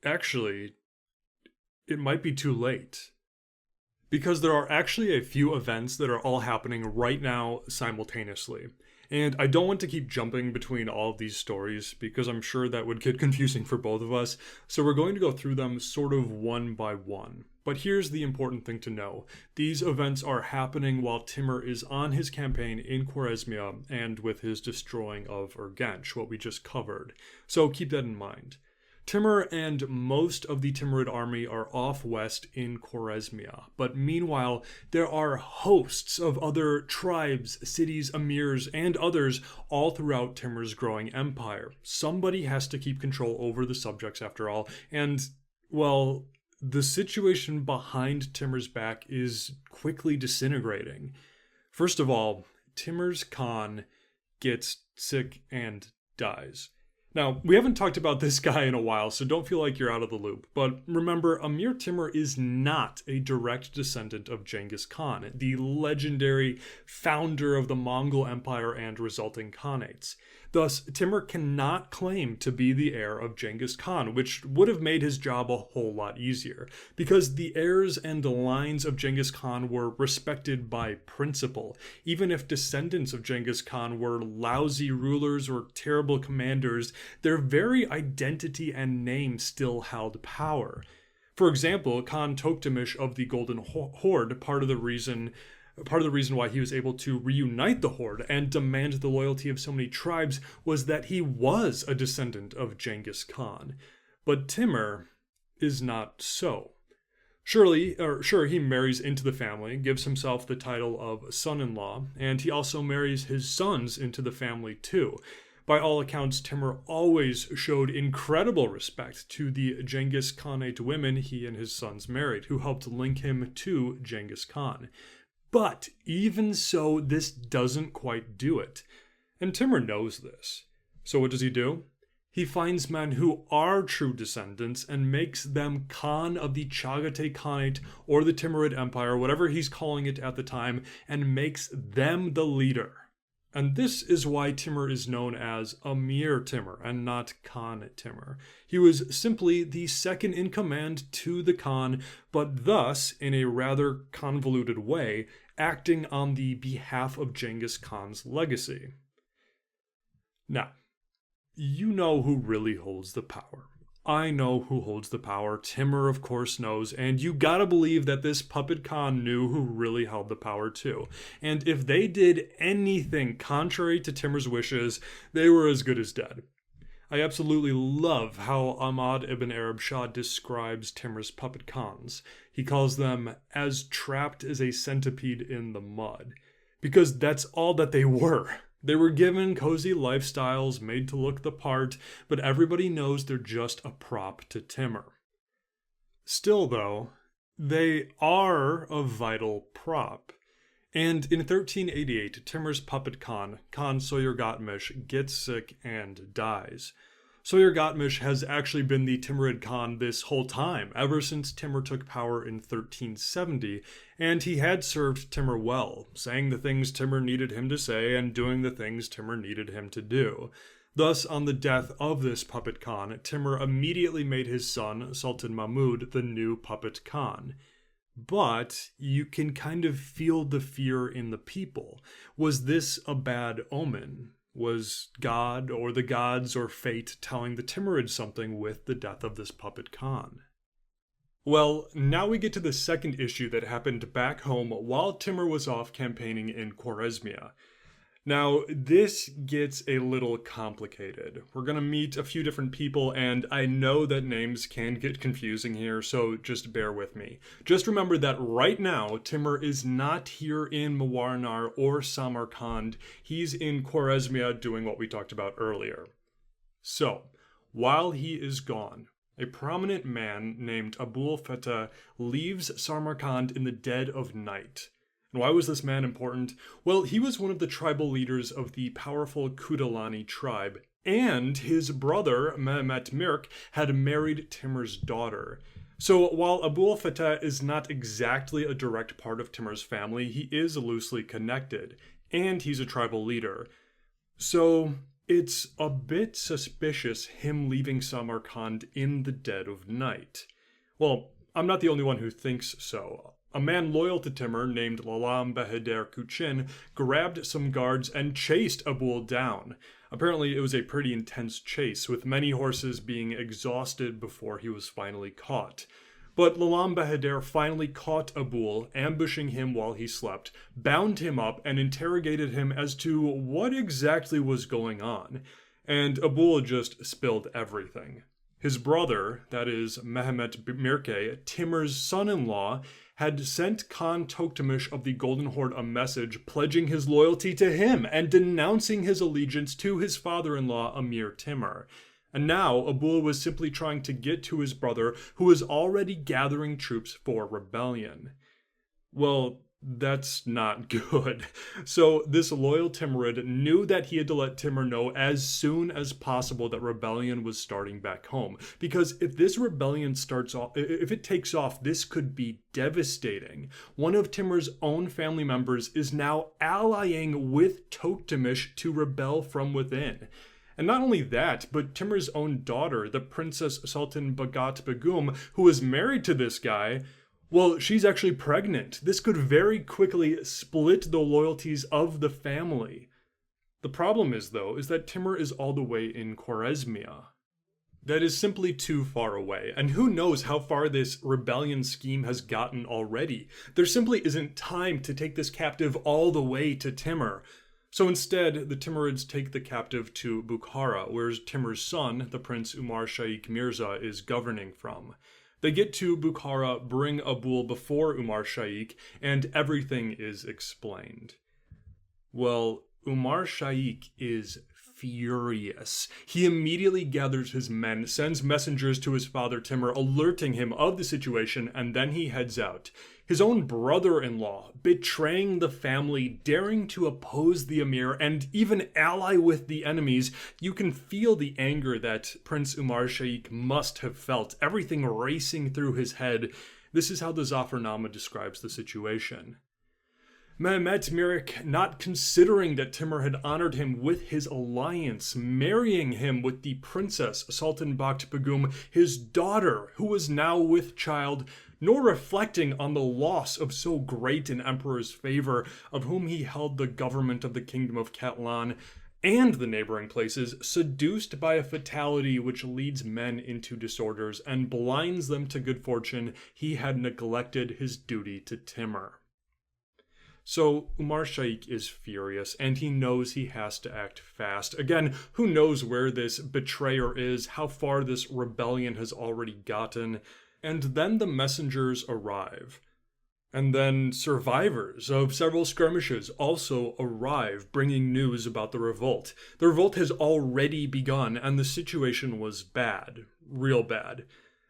actually, it might be too late. Because there are actually a few events that are all happening right now simultaneously. And I don't want to keep jumping between all of these stories because I'm sure that would get confusing for both of us, so we're going to go through them sort of one by one. But here's the important thing to know. These events are happening while Timur is on his campaign in Chorasmia and with his destroying of Urgench, what we just covered. So keep that in mind. Timur and most of the Timurid army are off west in Chorasmia, but meanwhile, there are hosts of other tribes, cities, emirs, and others all throughout Timur's growing empire. Somebody has to keep control over the subjects after all, and, well, the situation behind Timur's back is quickly disintegrating. First of all, Timur's Khan gets sick and dies. Now, we haven't talked about this guy in a while, so don't feel like you're out of the loop. But remember, Amir Timur is not a direct descendant of Genghis Khan, the legendary founder of the Mongol Empire and resulting Khanates. Thus, Timur cannot claim to be the heir of Genghis Khan, which would have made his job a whole lot easier, because the heirs and the lines of Genghis Khan were respected by principle. Even if descendants of Genghis Khan were lousy rulers or terrible commanders, their very identity and name still held power. For example, Khan Toktamish of the Golden Horde, part of the reason why he was able to reunite the Horde and demand the loyalty of so many tribes was that he was a descendant of Genghis Khan. But Timur is not so. Sure, he marries into the family, gives himself the title of son-in-law, and he also marries his sons into the family too. By all accounts, Timur always showed incredible respect to the Genghis Khanate women he and his sons married, who helped link him to Genghis Khan. But even so, this doesn't quite do it. And Timur knows this. So what does he do? He finds men who are true descendants and makes them Khan of the Chagatai Khanate or the Timurid Empire, whatever he's calling it at the time, and makes them the leader. And this is why Timur is known as Amir Timur and not Khan Timur. He was simply the second in command to the Khan, but thus, in a rather convoluted way, acting on the behalf of Genghis Khan's legacy. Now, you know who really holds the power. I know who holds the power. Timur, of course, knows, and you gotta believe that this puppet Khan knew who really held the power too. And if they did anything contrary to Timur's wishes, they were as good as dead. I absolutely love how Ahmad ibn Arab Shah describes Timur's puppet Khans. He calls them as trapped as a centipede in the mud. Because that's all that they were. They were given cozy lifestyles, made to look the part, but everybody knows they're just a prop to Timur. Still, though, they are a vital prop. And in 1388, Timur's puppet Khan Soyurgatmish, gets sick and dies. Soyurgatmish has actually been the Timurid Khan this whole time, ever since Timur took power in 1370, and he had served Timur well, saying the things Timur needed him to say and doing the things Timur needed him to do. Thus, on the death of this puppet Khan, Timur immediately made his son, Sultan Mahmud, the new puppet Khan. But you can kind of feel the fear in the people. Was this a bad omen? Was God or the gods or fate telling the Timurids something with the death of this puppet Khan? Well, now we get to the second issue that happened back home while Timur was off campaigning in Chorasmia. Now, this gets a little complicated. We're going to meet a few different people, and I know that names can get confusing here, so just bear with me. Just remember that right now, Timur is not here in Mawarnar or Samarkand. He's in Chorasmia doing what we talked about earlier. So, while he is gone, a prominent man named Abul Feta leaves Samarkand in the dead of night. And why was this man important? Well, he was one of the tribal leaders of the powerful Kudalani tribe, and his brother, Mehmet Mirk, had married Timur's daughter. So while Abul Feta is not exactly a direct part of Timur's family, he is loosely connected, and he's a tribal leader. So it's a bit suspicious him leaving Samarkand in the dead of night. Well, I'm not the only one who thinks so. A man loyal to Timur named Lalam Bahadur Kuchin grabbed some guards and chased Abul down. Apparently it was a pretty intense chase, with many horses being exhausted before he was finally caught. But Lalam Bahadur finally caught Abul, ambushing him while he slept, bound him up, and interrogated him as to what exactly was going on. And Abul just spilled everything. His brother, that is Mehmet Mirke, Timur's son-in-law, had sent Khan Toktamish of the Golden Horde a message pledging his loyalty to him and denouncing his allegiance to his father-in-law Amir Timur. And now Abul was simply trying to get to his brother, who was already gathering troops for rebellion. Well, That's not good. So this loyal Timurid knew that he had to let Timur know as soon as possible that rebellion was starting back home. Because if this rebellion starts off, if it takes off, this could be devastating. One of Timur's own family members is now allying with Toktamish to rebel from within. And not only that, but Timur's own daughter, the Princess Sultan Bagat Begum, who is married to this guy, well, she's actually pregnant. This could very quickly split the loyalties of the family. The problem is, though, is that Timur is all the way in Chorasmia. That is simply too far away, and who knows how far this rebellion scheme has gotten already. There simply isn't time to take this captive all the way to Timur. So instead, the Timurids take the captive to Bukhara, where Timur's son, the Prince Umar Shaikh Mirza, is governing from. They get to Bukhara, bring a bull before Umar Shaikh, and everything is explained. Well, Umar Shaikh is furious. He immediately gathers his men, sends messengers to his father Timur, alerting him of the situation, and then he heads out. His own brother-in-law, betraying the family, daring to oppose the emir, and even ally with the enemies. You can feel the anger that Prince Umar Shaikh must have felt, everything racing through his head. This is how the Zafarnama describes the situation. Mehmet Mirik, not considering that Timur had honored him with his alliance, marrying him with the Princess Sultan Bakht Begum, his daughter, who was now with child, nor reflecting on the loss of so great an emperor's favor, of whom he held the government of the kingdom of Katlan and the neighboring places, seduced by a fatality which leads men into disorders and blinds them to good fortune, he had neglected his duty to Timur. So Umar Shaikh is furious, and he knows he has to act fast. Again, who knows where this betrayer is, how far this rebellion has already gotten. And then the messengers arrive. And then survivors of several skirmishes also arrive, bringing news about the revolt. The revolt has already begun, and the situation was bad. Real bad.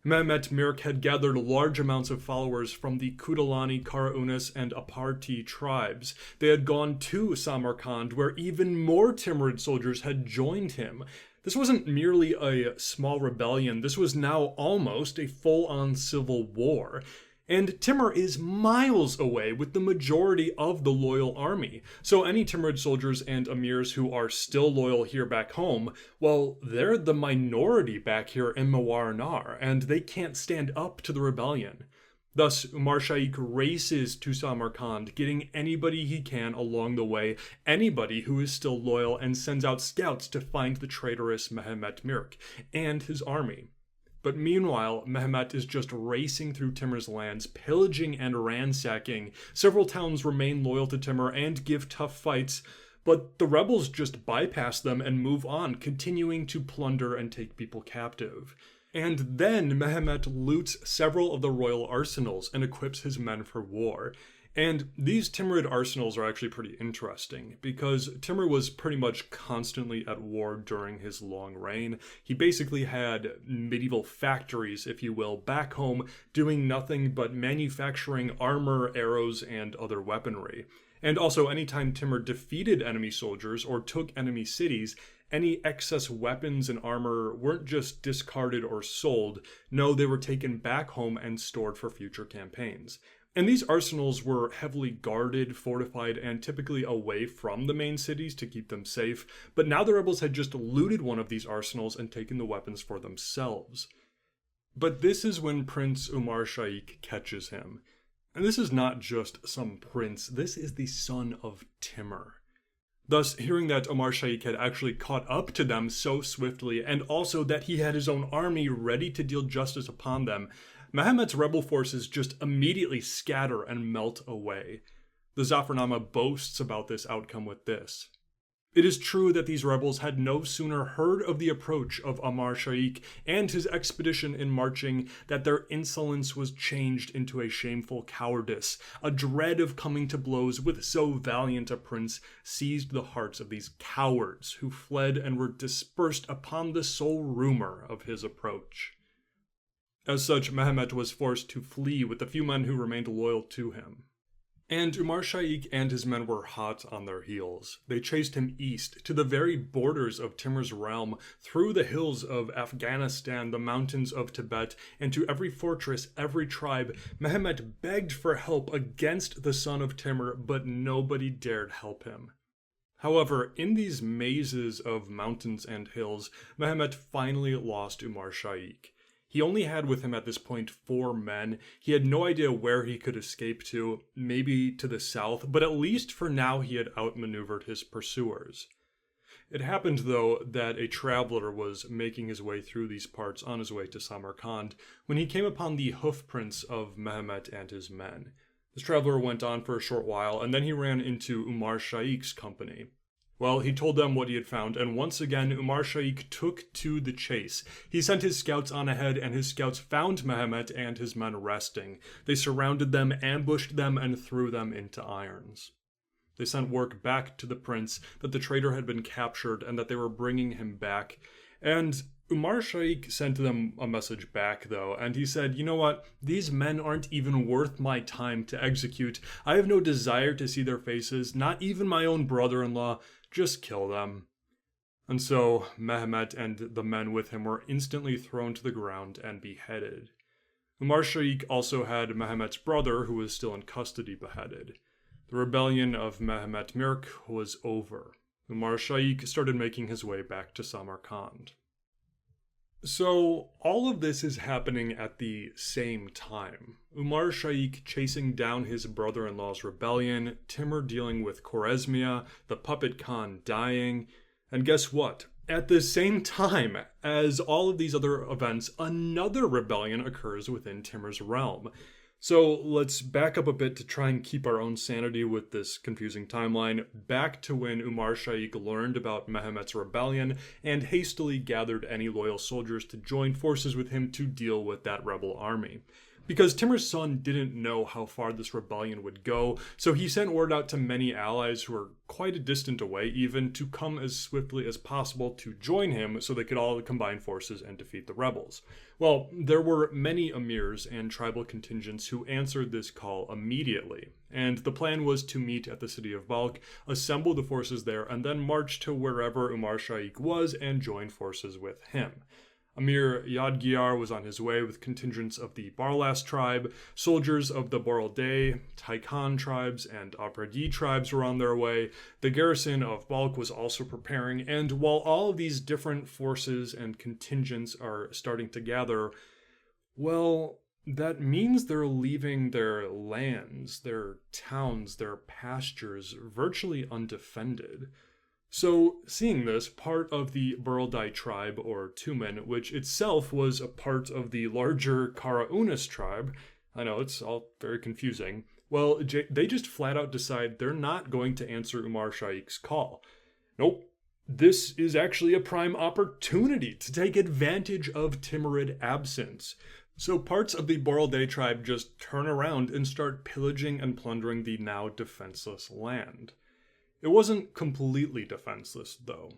Mehmet Mirik had gathered large amounts of followers from the Kudalani, Karaunis, and Aparti tribes. They had gone to Samarkand, where even more Timurid soldiers had joined him. This wasn't merely a small rebellion, this was now almost a full-on civil war. And Timur is miles away with the majority of the loyal army. So any Timurid soldiers and emirs who are still loyal here back home, well, they're the minority back here in Mawarnar, and they can't stand up to the rebellion. Thus, Umar Shaikh races to Samarkand, getting anybody he can along the way, anybody who is still loyal, and sends out scouts to find the traitorous Mehmet Mirik and his army. But meanwhile, Mehmet is just racing through Timur's lands, pillaging and ransacking. Several towns remain loyal to Timur and give tough fights, but the rebels just bypass them and move on, continuing to plunder and take people captive. And then Mehmet loots several of the royal arsenals and equips his men for war. And these Timurid arsenals are actually pretty interesting, because Timur was pretty much constantly at war during his long reign. He basically had medieval factories, if you will, back home, doing nothing but manufacturing armor, arrows, and other weaponry. And also, anytime Timur defeated enemy soldiers or took enemy cities, any excess weapons and armor weren't just discarded or sold. No, they were taken back home and stored for future campaigns. And these arsenals were heavily guarded, fortified, and typically away from the main cities to keep them safe. But now the rebels had just looted one of these arsenals and taken the weapons for themselves. But this is when Prince Umar Shaikh catches him. And this is not just some prince, this is the son of Timur. Thus, hearing that Umar Shaikh had actually caught up to them so swiftly, and also that he had his own army ready to deal justice upon them, Mehmet's rebel forces just immediately scatter and melt away. The Zafarnama boasts about this outcome with this. It is true that these rebels had no sooner heard of the approach of Umar Shaikh and his expedition in marching that their insolence was changed into a shameful cowardice. A dread of coming to blows with so valiant a prince seized the hearts of these cowards who fled and were dispersed upon the sole rumor of his approach. As such, Mehmet was forced to flee with the few men who remained loyal to him. And Umar Shaikh and his men were hot on their heels. They chased him east, to the very borders of Timur's realm, through the hills of Afghanistan, the mountains of Tibet, and to every fortress, every tribe. Mehmet begged for help against the son of Timur, but nobody dared help him. However, in these mazes of mountains and hills, Mehmet finally lost Umar Shaikh. He only had with him at this point 4 men. He had no idea where he could escape to, maybe to the south, but at least for now he had outmaneuvered his pursuers. It happened, though, that a traveler was making his way through these parts on his way to Samarkand when he came upon the hoofprints of Mehmet and his men. This traveler went on for a short while, and then he ran into Umar Shaikh's company. Well, he told them what he had found, and once again, Umar Shaikh took to the chase. He sent his scouts on ahead, and his scouts found Mehmet and his men resting. They surrounded them, ambushed them, and threw them into irons. They sent word back to the prince that the traitor had been captured and that they were bringing him back. And Umar Shaikh sent them a message back, though, and he said, "You know what? These men aren't even worth my time to execute. I have no desire to see their faces, not even my own brother-in-law. Just kill them." And so Mehmet and the men with him were instantly thrown to the ground and beheaded. Umar Shaikh also had Mehmet's brother, who was still in custody, beheaded. The rebellion of Mehmet Mirk was over. Umar Shaikh started making his way back to Samarkand. So, all of this is happening at the same time. Umar Shaikh chasing down his brother-in-law's rebellion, Timur dealing with Chorasmia, the puppet Khan dying, and guess what? At the same time as all of these other events, another rebellion occurs within Timur's realm. So let's back up a bit to try and keep our own sanity with this confusing timeline, back to when Umar Shaikh learned about Mehmet's rebellion and hastily gathered any loyal soldiers to join forces with him to deal with that rebel army. Because Timur's son didn't know how far this rebellion would go, so he sent word out to many allies who were quite a distant away even to come as swiftly as possible to join him so they could all combine forces and defeat the rebels. Well, there were many emirs and tribal contingents who answered this call immediately, and the plan was to meet at the city of Balkh, assemble the forces there, and then march to wherever Umar Shaikh was and join forces with him. Amir Yadgiyar was on his way with contingents of the Barlas tribe, soldiers of the Borel-Day, Taikan tribes, and Apradi tribes were on their way. The garrison of Balkh was also preparing, and while all of these different forces and contingents are starting to gather, well, that means they're leaving their lands, their towns, their pastures virtually undefended. So, seeing this, part of the Borel-Day tribe, or Tumen, which itself was a part of the larger Kara-Unis tribe, I know, it's all very confusing, well, they just flat out decide they're not going to answer Umar Shaikh's call. Nope, this is actually a prime opportunity to take advantage of Timurid absence. So parts of the Borel-Day tribe just turn around and start pillaging and plundering the now defenseless land. It wasn't completely defenseless, though.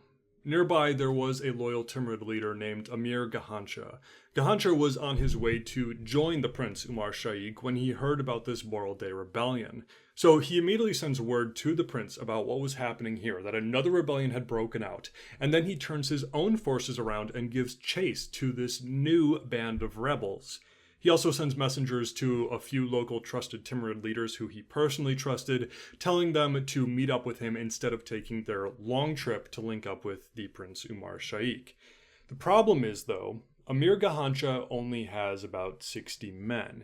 Nearby, there was a loyal Timurid leader named Amir Gahancha. Gahancha was on his way to join the prince Umar Shaikh when he heard about this Borel-Day rebellion. So he immediately sends word to the prince about what was happening here, that another rebellion had broken out, and then he turns his own forces around and gives chase to this new band of rebels. He also sends messengers to a few local trusted Timurid leaders who he personally trusted, telling them to meet up with him instead of taking their long trip to link up with the Prince Umar Shaikh. The problem is, though, Amir Gahancha only has about 60 men.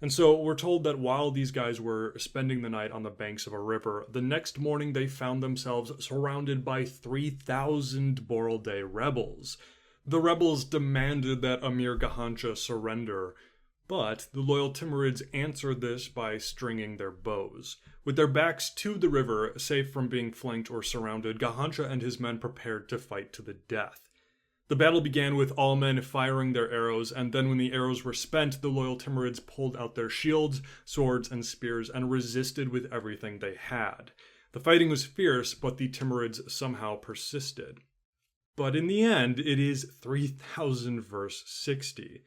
And so we're told that while these guys were spending the night on the banks of a river, the next morning they found themselves surrounded by 3,000 Borel-Day rebels. The rebels demanded that Amir Gahancha surrender, but the loyal Timurids answered this by stringing their bows. With their backs to the river, safe from being flanked or surrounded, Gahancha and his men prepared to fight to the death. The battle began with all men firing their arrows, and then when the arrows were spent, the loyal Timurids pulled out their shields, swords, and spears and resisted with everything they had. The fighting was fierce, but the Timurids somehow persisted. But in the end, it is 3,000 versus 60.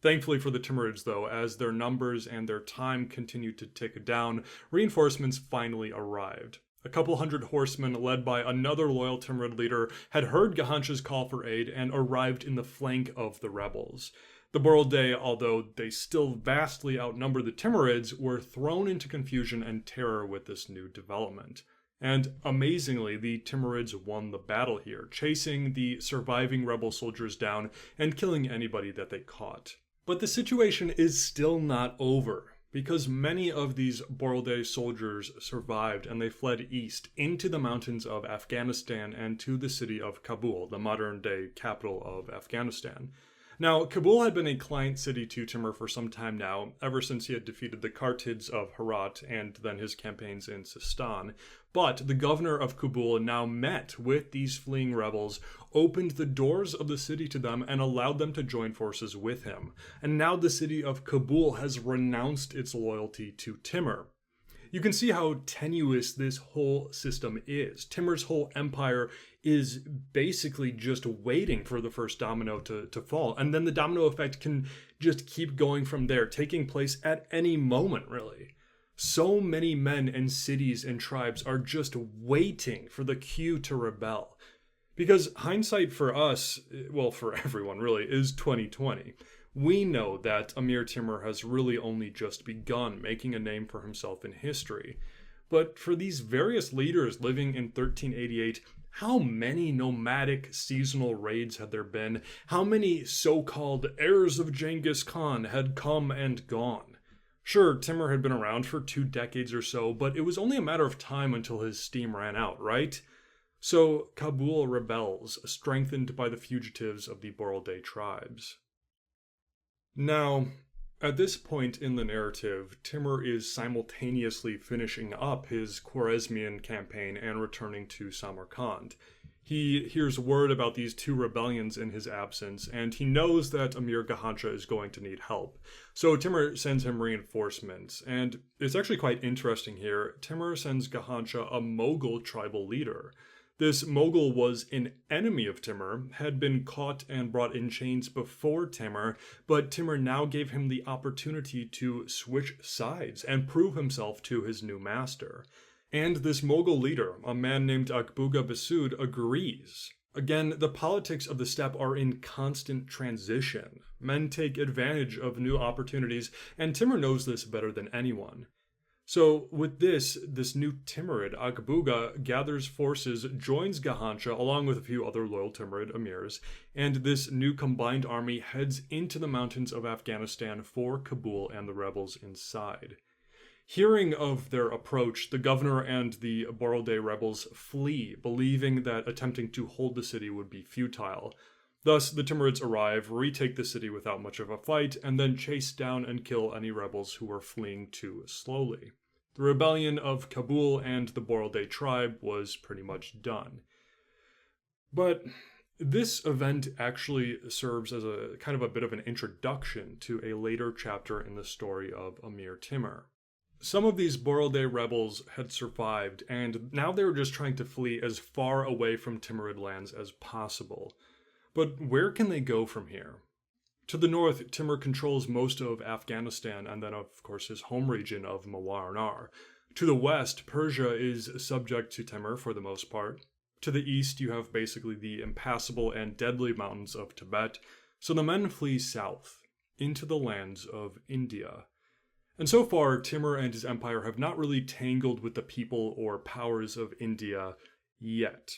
Thankfully for the Timurids, though, as their numbers and their time continued to tick down, reinforcements finally arrived. A couple hundred horsemen, led by another loyal Timurid leader, had heard Gahancha's call for aid and arrived in the flank of the rebels. The Borodai, although they still vastly outnumbered the Timurids, were thrown into confusion and terror with this new development. And amazingly, the Timurids won the battle here, chasing the surviving rebel soldiers down and killing anybody that they caught. But the situation is still not over, because many of these Borodai soldiers survived and they fled east into the mountains of Afghanistan and to the city of Kabul, the modern-day capital of Afghanistan. Now, Kabul had been a client city to Timur for some time now, ever since he had defeated the Kartids of Herat and then his campaigns in Sistan. But the governor of Kabul now met with these fleeing rebels, opened the doors of the city to them, and allowed them to join forces with him. And now the city of Kabul has renounced its loyalty to Timur. You can see how tenuous this whole system is. Timur's whole empire is basically just waiting for the first domino to fall. And then the domino effect can just keep going from there, taking place at any moment, really. So many men and cities and tribes are just waiting for the cue to rebel. Because hindsight for us, well, for everyone really, is 2020. We know that Amir Timur has really only just begun making a name for himself in history. But for these various leaders living in 1388, how many nomadic seasonal raids had there been? How many so-called heirs of Genghis Khan had come and gone? Sure, Timur had been around for 2 decades or so, but it was only a matter of time until his steam ran out, right? So Kabul rebels, strengthened by the fugitives of the Borodai tribes. Now, at this point in the narrative, Timur is simultaneously finishing up his Chorasmian campaign and returning to Samarkand. He hears word about these 2 rebellions in his absence, and he knows that Amir Gahancha is going to need help. So Timur sends him reinforcements, and it's actually quite interesting here. Timur sends Gahancha a Mughal tribal leader. This Mughal was an enemy of Timur, had been caught and brought in chains before Timur, but Timur now gave him the opportunity to switch sides and prove himself to his new master. And this Mughal leader, a man named Akbuga Basud, agrees. Again, the politics of the steppe are in constant transition. Men take advantage of new opportunities, and Timur knows this better than anyone. So with this new Timurid, Akbuga gathers forces, joins Gahancha along with a few other loyal Timurid emirs, and this new combined army heads into the mountains of Afghanistan for Kabul and the rebels inside. Hearing of their approach, the governor and the Borodai rebels flee, believing that attempting to hold the city would be futile. Thus, the Timurids arrive, retake the city without much of a fight, and then chase down and kill any rebels who were fleeing too slowly. The rebellion of Kabul and the Borodai tribe was pretty much done. But this event actually serves as a kind of a bit of an introduction to a later chapter in the story of Amir Timur. Some of these Borodai rebels had survived, and now they were just trying to flee as far away from Timurid lands as possible. But where can they go from here? To the north, Timur controls most of Afghanistan and then, of course, his home region of Mawarnar. To the west, Persia is subject to Timur for the most part. To the east, you have basically the impassable and deadly mountains of Tibet. So the men flee south, into the lands of India. And so far, Timur and his empire have not really tangled with the people or powers of India yet.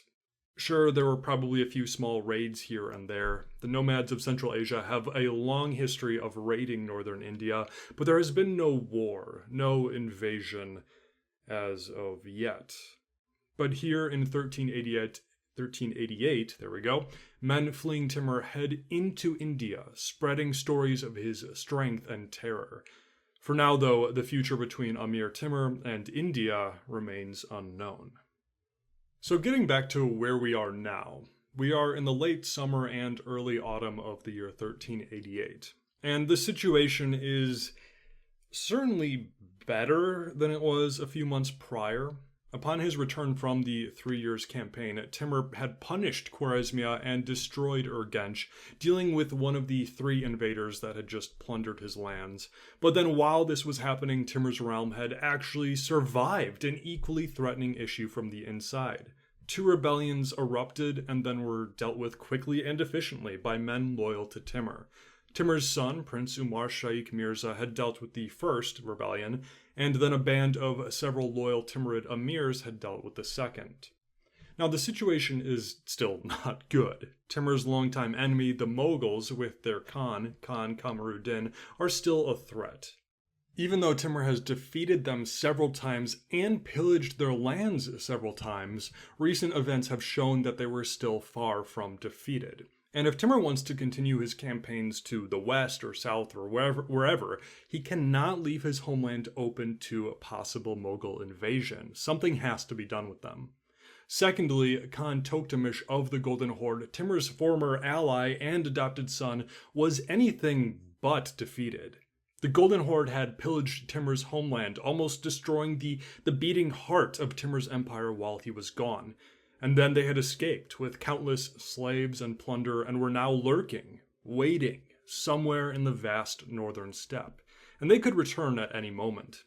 Sure, there were probably a few small raids here and there. The nomads of Central Asia have a long history of raiding northern India, but there has been no war, no invasion as of yet. But here in 1388, there we go, men fleeing Timur head into India, spreading stories of his strength and terror. For now, though, the future between Amir Timur and India remains unknown. So getting back to where we are now, we are in the late summer and early autumn of the year 1388. And the situation is certainly better than it was a few months prior. Upon his return from the 3 Years campaign, Timur had punished Chorasmia and destroyed Urgench, dealing with one of the 3 invaders that had just plundered his lands. But then while this was happening, Timur's realm had actually survived an equally threatening issue from the inside. 2 rebellions erupted and then were dealt with quickly and efficiently by men loyal to Timur. Timur's son, Prince Umar Shaikh Mirza, had dealt with the first rebellion, and then a band of several loyal Timurid emirs had dealt with the second. Now, the situation is still not good. Timur's longtime enemy, the Mughals, with their Khan Kamaruddin, are still a threat. Even though Timur has defeated them several times and pillaged their lands several times, recent events have shown that they were still far from defeated. And if Timur wants to continue his campaigns to the west or south or wherever, he cannot leave his homeland open to a possible Mughal invasion. Something has to be done with them. Secondly, Khan Toktamish of the Golden Horde, Timur's former ally and adopted son, was anything but defeated. The Golden Horde had pillaged Timur's homeland, almost destroying the beating heart of Timur's empire while he was gone. And then they had escaped with countless slaves and plunder and were now lurking, waiting, somewhere in the vast northern steppe. And they could return at any moment.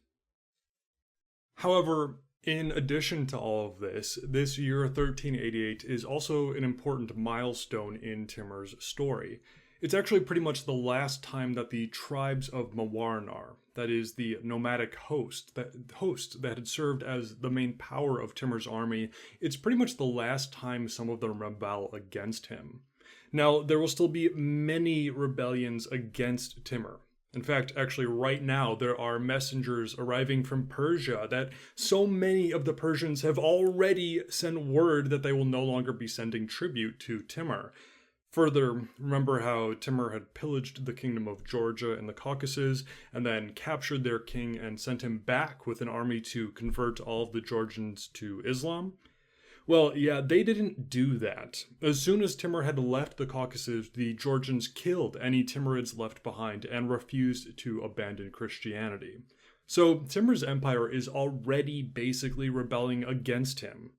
However, in addition to all of this year 1388 is also an important milestone in Timur's story. It's actually pretty much the last time that the tribes of Mawarnar, that is the nomadic host that had served as the main power of Timur's army, it's pretty much the last time some of them rebel against him. Now, there will still be many rebellions against Timur. In fact, actually right now, there are messengers arriving from Persia that so many of the Persians have already sent word that they will no longer be sending tribute to Timur. Further, remember how Timur had pillaged the kingdom of Georgia and the Caucasus, and then captured their king and sent him back with an army to convert all of the Georgians to Islam? Well, yeah, they didn't do that. As soon as Timur had left the Caucasus, the Georgians killed any Timurids left behind and refused to abandon Christianity. So Timur's empire is already basically rebelling against him.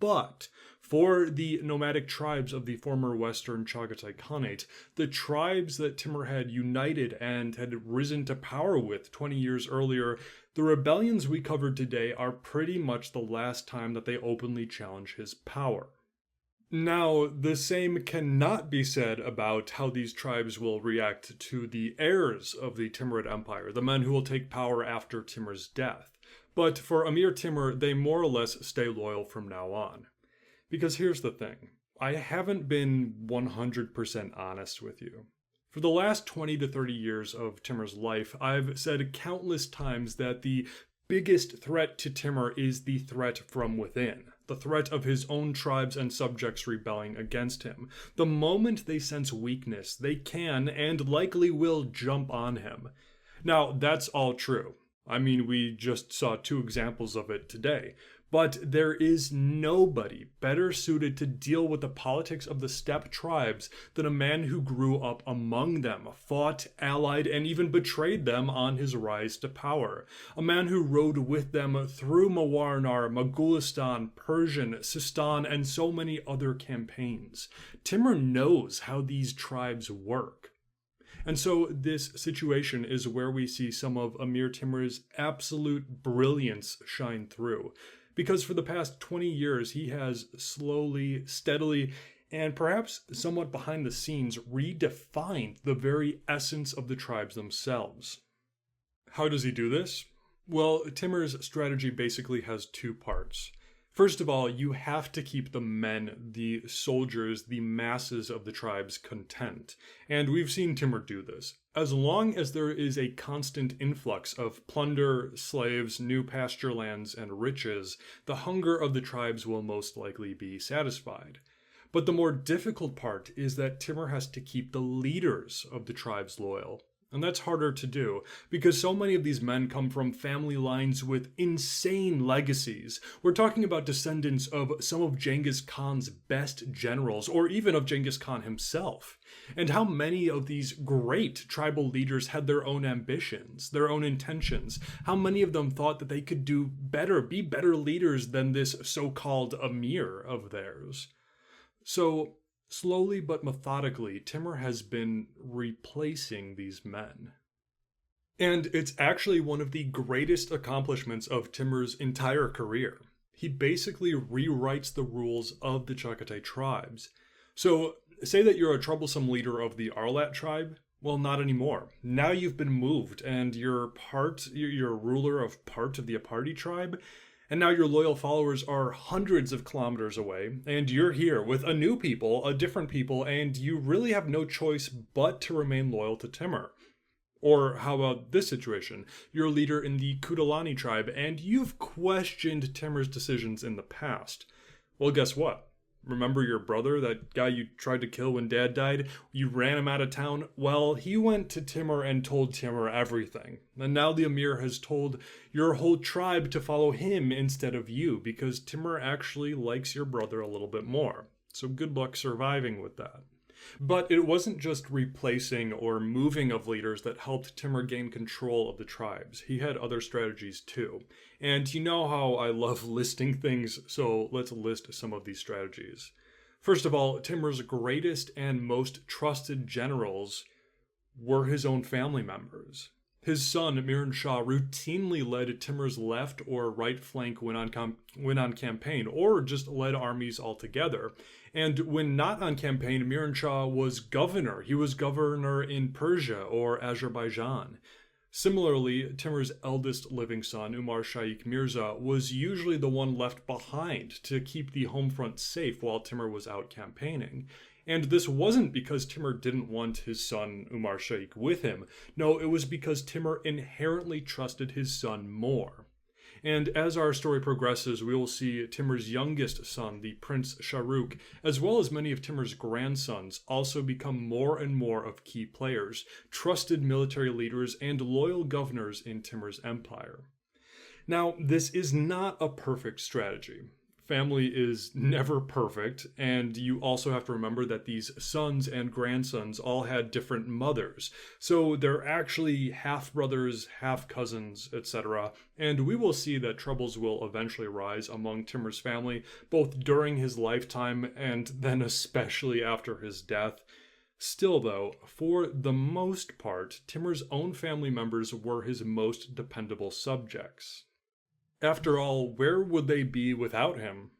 But for the nomadic tribes of the former Western Chagatai Khanate, the tribes that Timur had united and had risen to power with 20 years earlier, the rebellions we covered today are pretty much the last time that they openly challenge his power. Now, the same cannot be said about how these tribes will react to the heirs of the Timurid Empire, the men who will take power after Timur's death. But for Amir Timur, they more or less stay loyal from now on. Because here's the thing, I haven't been 100% honest with you. For the last 20 to 30 years of Timur's life, I've said countless times that the biggest threat to Timur is the threat from within, the threat of his own tribes and subjects rebelling against him. The moment they sense weakness, they can and likely will jump on him. Now, that's all true. I mean, we just saw 2 examples of it today. But there is nobody better suited to deal with the politics of the steppe tribes than a man who grew up among them, fought, allied, and even betrayed them on his rise to power. A man who rode with them through Mawarnar, Mogulistan, Persian, Sistan, and so many other campaigns. Timur knows how these tribes work. And so this situation is where we see some of Amir Timur's absolute brilliance shine through. Because for the past 20 years, he has slowly, steadily, and perhaps somewhat behind the scenes, redefined the very essence of the tribes themselves. How does he do this? Well, Timur's strategy basically has 2 parts. First of all, you have to keep the men, the soldiers, the masses of the tribes content. And we've seen Timur do this. As long as there is a constant influx of plunder, slaves, new pasture lands, and riches, the hunger of the tribes will most likely be satisfied. But the more difficult part is that Timur has to keep the leaders of the tribes loyal. And that's harder to do because so many of these men come from family lines with insane legacies. We're talking about descendants of some of Genghis Khan's best generals, or even of Genghis Khan himself. And how many of these great tribal leaders had their own ambitions, their own intentions? How many of them thought that they could do better, be better leaders than this so-called Amir of theirs? So, slowly but methodically, Timur has been replacing these men. And it's actually one of the greatest accomplishments of Timur's entire career. He basically rewrites the rules of the Chagatai tribes. So, say that you're a troublesome leader of the Arlat tribe. Well, not anymore. Now you've been moved, and you're a ruler of part of the Aparti tribe. And now your loyal followers are hundreds of kilometers away, and you're here with a new people, a different people, and you really have no choice but to remain loyal to Timur. Or how about this situation? You're a leader in the Kudalani tribe, and you've questioned Timur's decisions in the past. Well, guess what? Remember your brother, that guy you tried to kill when Dad died? You ran him out of town? Well, he went to Timur and told Timur everything. And now the Amir has told your whole tribe to follow him instead of you, because Timur actually likes your brother a little bit more. So good luck surviving with that. But it wasn't just replacing or moving of leaders that helped Timur gain control of the tribes. He had other strategies too. And you know how I love listing things, so let's list some of these strategies. First of all, Timur's greatest and most trusted generals were his own family members. His son, Miran Shah, routinely led Timur's left or right flank when on campaign, or just led armies altogether. And when not on campaign, Miran Shah was governor. He was governor in Persia or Azerbaijan. Similarly, Timur's eldest living son, Umar Shaikh Mirza, was usually the one left behind to keep the home front safe while Timur was out campaigning. And this wasn't because Timur didn't want his son Umar Shaikh with him. No, it was because Timur inherently trusted his son more. And as our story progresses, we will see Timur's youngest son, the Prince Shahrukh, as well as many of Timur's grandsons, also become more and more of key players, trusted military leaders, and loyal governors in Timur's empire. Now, this is not a perfect strategy. Family is never perfect, and you also have to remember that these sons and grandsons all had different mothers. So they're actually half-brothers, half-cousins, etc. And we will see that troubles will eventually rise among Timur's family, both during his lifetime and then especially after his death. Still though, for the most part, Timur's own family members were his most dependable subjects. After all, where would they be without him?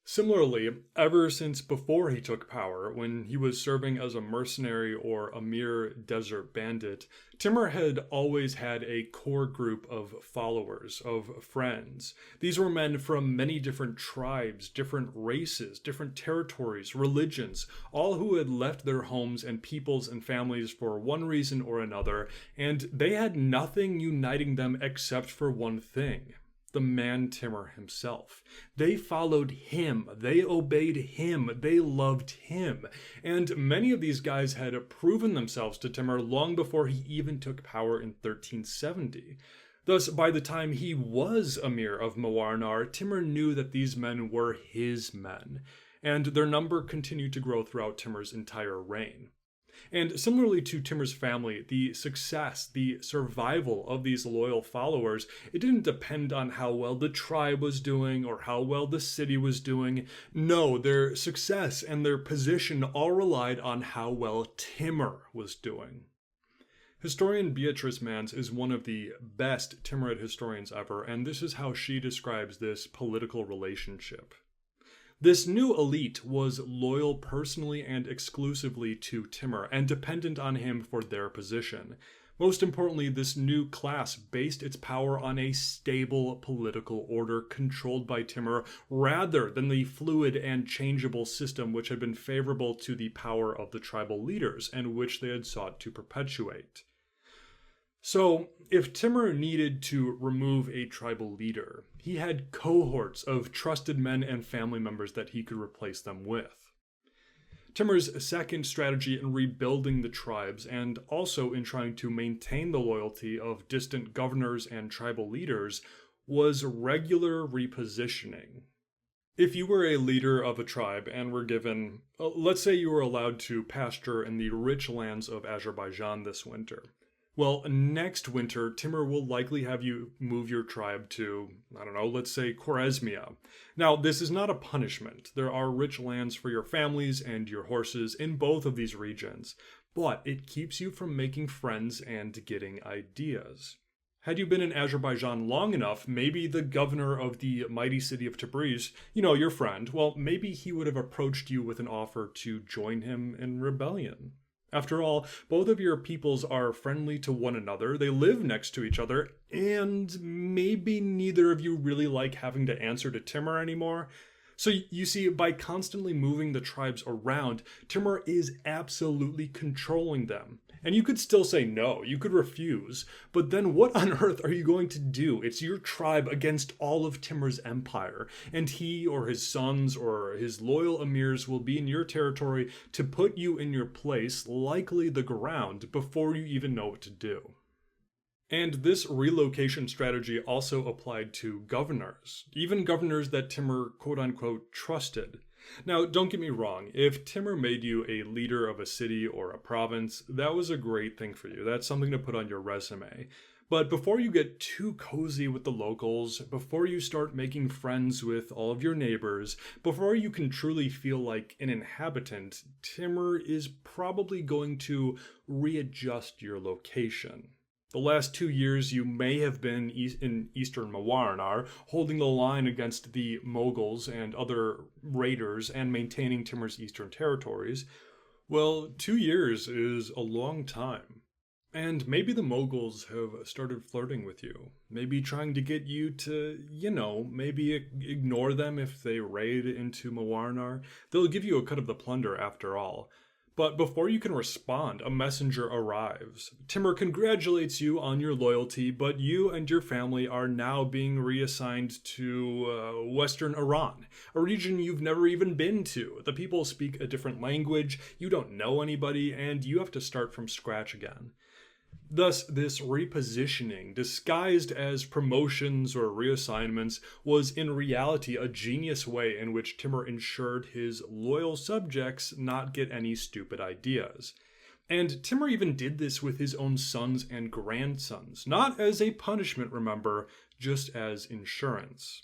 Similarly, ever since before he took power, when he was serving as a mercenary or a mere desert bandit, Timur had always had a core group of followers, of friends. These were men from many different tribes, different races, different territories, religions, all who had left their homes and peoples and families for one reason or another, and they had nothing uniting them except for one thing: the man Timur himself. They followed him, they obeyed him, they loved him. And many of these guys had proven themselves to Timur long before he even took power in 1370. Thus, by the time he was Amir of Mawarnar, Timur knew that these men were his men, and their number continued to grow throughout Timur's entire reign. And similarly to Timur's family, the success, the survival of these loyal followers, it didn't depend on how well the tribe was doing or how well the city was doing. No, their success and their position all relied on how well Timur was doing. Historian Beatrice Mans is one of the best Timurid historians ever, and this is how she describes this political relationship. This new elite was loyal personally and exclusively to Timur and dependent on him for their position. Most importantly, this new class based its power on a stable political order controlled by Timur rather than the fluid and changeable system which had been favorable to the power of the tribal leaders and which they had sought to perpetuate. So, if Timur needed to remove a tribal leader, he had cohorts of trusted men and family members that he could replace them with. Timur's second strategy in rebuilding the tribes and also in trying to maintain the loyalty of distant governors and tribal leaders was regular repositioning. If you were a leader of a tribe and were given, let's say you were allowed to pasture in the rich lands of Azerbaijan this winter. Well, next winter, Timur will likely have you move your tribe to, let's say Chorasmia. Now, this is not a punishment. There are rich lands for your families and your horses in both of these regions, but it keeps you from making friends and getting ideas. Had you been in Azerbaijan long enough, maybe the governor of the mighty city of Tabriz, your friend, well, maybe he would have approached you with an offer to join him in rebellion. After all, both of your peoples are friendly to one another, they live next to each other, and maybe neither of you really like having to answer to Timur anymore. So you see, by constantly moving the tribes around, Timur is absolutely controlling them. And you could still say no, you could refuse, but then what on earth are you going to do? It's your tribe against all of Timur's empire, and he or his sons or his loyal emirs will be in your territory to put you in your place, likely the ground, before you even know what to do. And this relocation strategy also applied to governors, even governors that Timur quote-unquote trusted. Now, don't get me wrong, if Timur made you a leader of a city or a province, that was a great thing for you. That's something to put on your resume. But before you get too cozy with the locals, before you start making friends with all of your neighbors, before you can truly feel like an inhabitant, Timur is probably going to readjust your location. The last 2 years you may have been in eastern Mawarnar, holding the line against the Moguls and other raiders and maintaining Timur's eastern territories. Well, 2 years is a long time. And maybe the Moguls have started flirting with you. Maybe trying to get you to, maybe ignore them if they raid into Mawarnar. They'll give you a cut of the plunder after all. But before you can respond, a messenger arrives. Timur congratulates you on your loyalty, but you and your family are now being reassigned to Western Iran, a region you've never even been to. The people speak a different language, you don't know anybody, and you have to start from scratch again. Thus, this repositioning, disguised as promotions or reassignments, was in reality a genius way in which Timur ensured his loyal subjects not get any stupid ideas. And Timur even did this with his own sons and grandsons, not as a punishment, remember, just as insurance.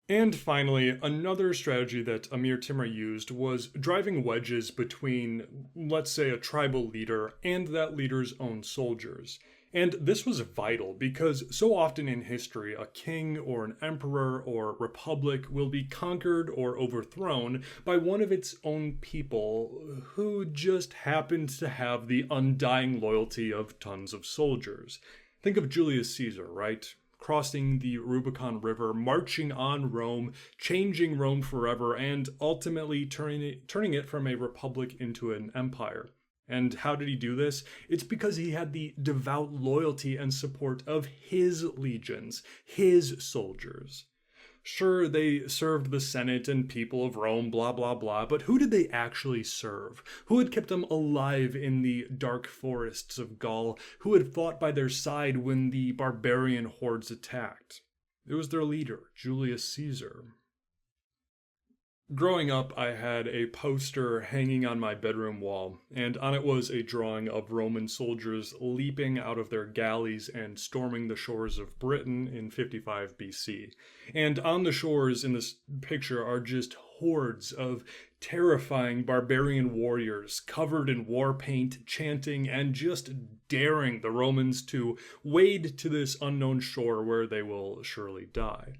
And finally, another strategy that Amir Timur used was driving wedges between, let's say, a tribal leader and that leader's own soldiers. And this was vital because so often in history, a king or an emperor or republic will be conquered or overthrown by one of its own people who just happens to have the undying loyalty of tons of soldiers. Think of Julius Caesar, right? Crossing the Rubicon River, marching on Rome, changing Rome forever, and ultimately turning it from a republic into an empire. And how did he do this? It's because he had the devout loyalty and support of his legions, his soldiers. Sure, they served the Senate and people of Rome, blah, blah, blah, but who did they actually serve? Who had kept them alive in the dark forests of Gaul? Who had fought by their side when the barbarian hordes attacked? It was their leader, Julius Caesar. Growing up, I had a poster hanging on my bedroom wall, and on it was a drawing of Roman soldiers leaping out of their galleys and storming the shores of Britain in 55 BC. And on the shores in this picture are just hordes of terrifying barbarian warriors covered in war paint, chanting, and just daring the Romans to wade to this unknown shore where they will surely die.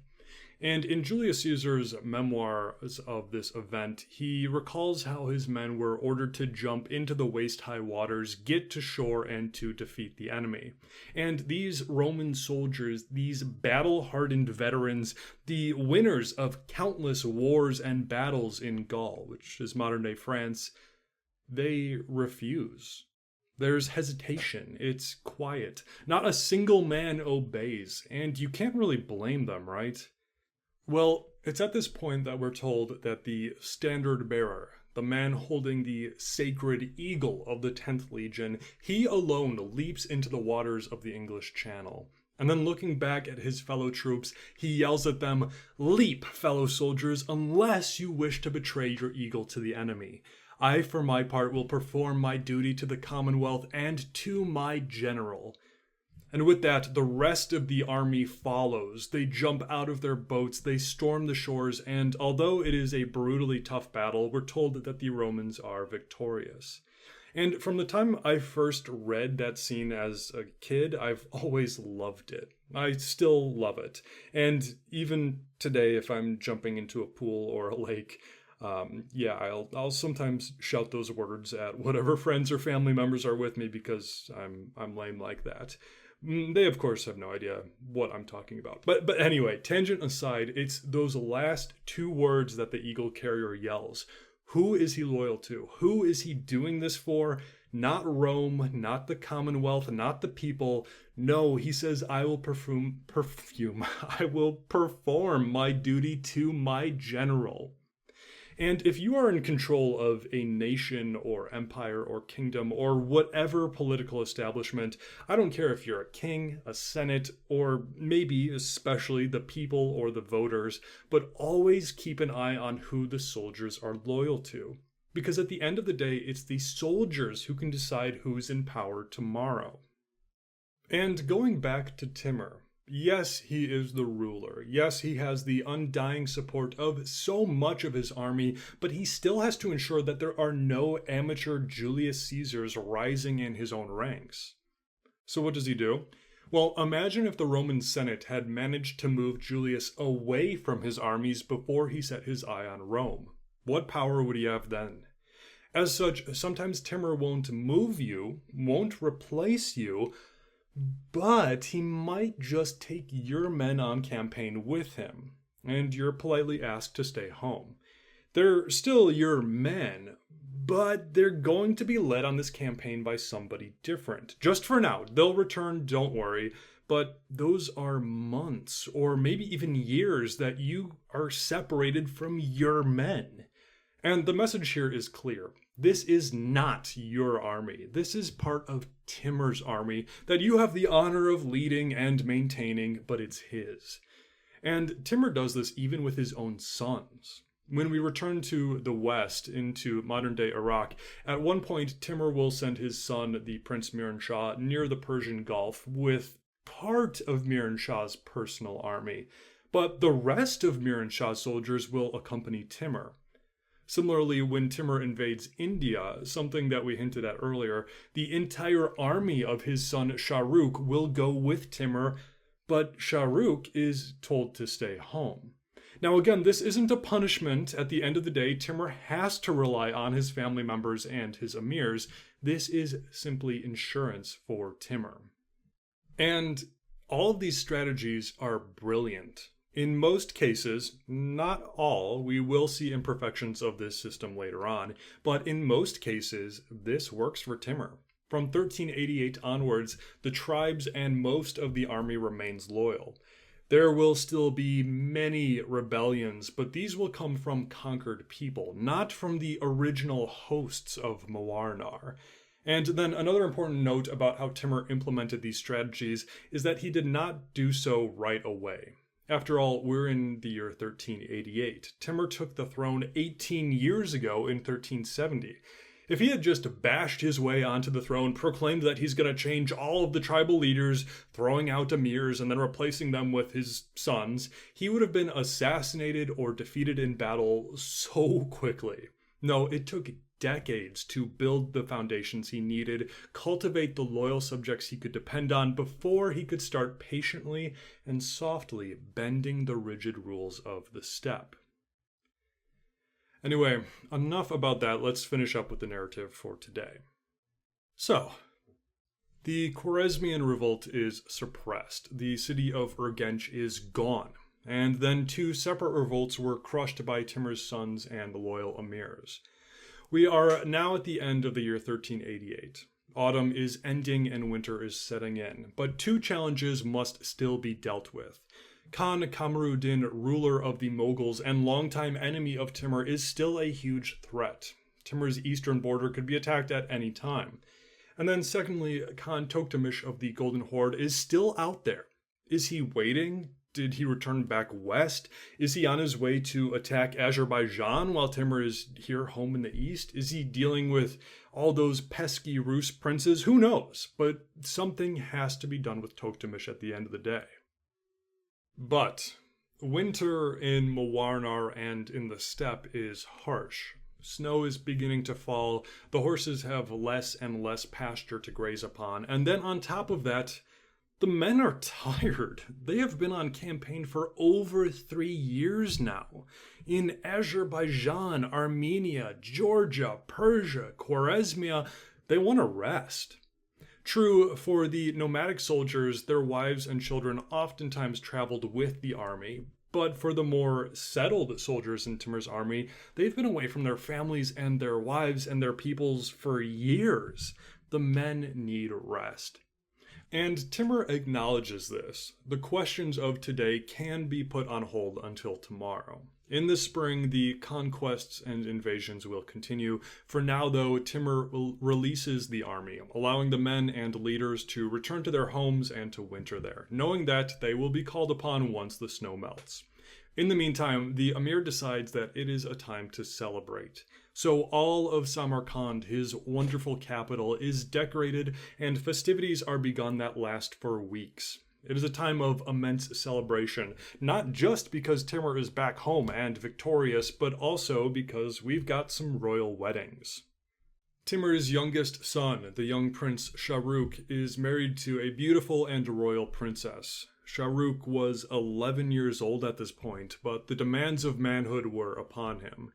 And in Julius Caesar's memoirs of this event, he recalls how his men were ordered to jump into the waist-high waters, get to shore, and to defeat the enemy. And these Roman soldiers, these battle-hardened veterans, the winners of countless wars and battles in Gaul, which is modern-day France, they refuse. There's hesitation, it's quiet. Not a single man obeys, and you can't really blame them, right? Well, it's at this point that we're told that the standard bearer, the man holding the sacred eagle of the 10th Legion, he alone leaps into the waters of the English Channel. And then looking back at his fellow troops, he yells at them, "Leap, fellow soldiers, unless you wish to betray your eagle to the enemy. I, for my part, will perform my duty to the Commonwealth and to my general." And with that, the rest of the army follows. They jump out of their boats, they storm the shores, and although it is a brutally tough battle, we're told that the Romans are victorious. And from the time I first read that scene as a kid, I've always loved it. I still love it. And even today, if I'm jumping into a pool or a lake, I'll sometimes shout those words at whatever friends or family members are with me because I'm lame like that. They, of course, have no idea what I'm talking about. But anyway, tangent aside, it's those last two words that the Eagle Carrier yells. Who is he loyal to? Who is he doing this for? Not Rome, not the Commonwealth, not the people. No, he says, I will I will perform my duty to my general. And if you are in control of a nation or empire or kingdom or whatever political establishment, I don't care if you're a king, a senate, or maybe especially the people or the voters, but always keep an eye on who the soldiers are loyal to. Because at the end of the day, it's the soldiers who can decide who's in power tomorrow. And going back to Timur, yes, he is the ruler. Yes, he has the undying support of so much of his army, but he still has to ensure that there are no amateur Julius Caesars rising in his own ranks. So what does he do? Well, imagine if the Roman Senate had managed to move Julius away from his armies before he set his eye on Rome. What power would he have then? As such, sometimes Timur won't move you, won't replace you, but he might just take your men on campaign with him, and you're politely asked to stay home. They're still your men, but they're going to be led on this campaign by somebody different. Just for now. They'll return, don't worry, but those are months, or maybe even years, that you are separated from your men. And the message here is clear. This is not your army. This is part of Timur's army that you have the honor of leading and maintaining, but it's his. And Timur does this even with his own sons. When we return to the west, into modern-day Iraq, at one point Timur will send his son, the Prince Miran Shah, near the Persian Gulf with part of Miran Shah's personal army, but the rest of Miran Shah's soldiers will accompany Timur. Similarly, when Timur invades India, something that we hinted at earlier, the entire army of his son Shahrukh will go with Timur, but Shahrukh is told to stay home. Now again, this isn't a punishment. At the end of the day, Timur has to rely on his family members and his emirs. This is simply insurance for Timur. And all of these strategies are brilliant. In most cases, not all, we will see imperfections of this system later on, but in most cases, this works for Timur. From 1388 onwards, the tribes and most of the army remains loyal. There will still be many rebellions, but these will come from conquered people, not from the original hosts of Mawarnar. And then another important note about how Timur implemented these strategies is that he did not do so right away. After all, we're in the year 1388. Timur took the throne 18 years ago in 1370. If he had just bashed his way onto the throne, proclaimed that he's going to change all of the tribal leaders, throwing out emirs and then replacing them with his sons, he would have been assassinated or defeated in battle so quickly. No, it took decades to build the foundations he needed, cultivate the loyal subjects he could depend on before he could start patiently and softly bending the rigid rules of the steppe. Anyway, enough about that. Let's finish up with the narrative for today. So, the Chorasmian revolt is suppressed. The city of Urgench is gone. And then two separate revolts were crushed by Timur's sons and the loyal emirs. We are now at the end of the year 1388. Autumn is ending and winter is setting in, but two challenges must still be dealt with. Khan Kamaruddin, ruler of the Mughals and longtime enemy of Timur, is still a huge threat. Timur's eastern border could be attacked at any time. And then secondly, Khan Toktamish of the Golden Horde is still out there. Is he waiting? Did he return back west? Is he on his way to attack Azerbaijan while Timur is here home in the east? Is he dealing with all those pesky Rus princes? Who knows? But something has to be done with Toktamish at the end of the day. But winter in Mawarnar and in the steppe is harsh. Snow is beginning to fall, the horses have less and less pasture to graze upon, and then on top of that, the men are tired. They have been on campaign for over 3 years now. In Azerbaijan, Armenia, Georgia, Persia, Chorasmia, they want to rest. True, for the nomadic soldiers, their wives and children oftentimes traveled with the army, but for the more settled soldiers in Timur's army, they've been away from their families and their wives and their peoples for years. The men need rest. And Timur acknowledges this. The questions of today can be put on hold until tomorrow. In the spring, the conquests and invasions will continue. For now, though, Timur releases the army, allowing the men and leaders to return to their homes and to winter there, knowing that they will be called upon once the snow melts. In the meantime, the Amir decides that it is a time to celebrate. So all of Samarkand, his wonderful capital, is decorated and festivities are begun that last for weeks. It is a time of immense celebration, not just because Timur is back home and victorious, but also because we've got some royal weddings. Timur's youngest son, the young prince Shahrukh, is married to a beautiful and royal princess. Shahrukh was 11 years old at this point, but the demands of manhood were upon him.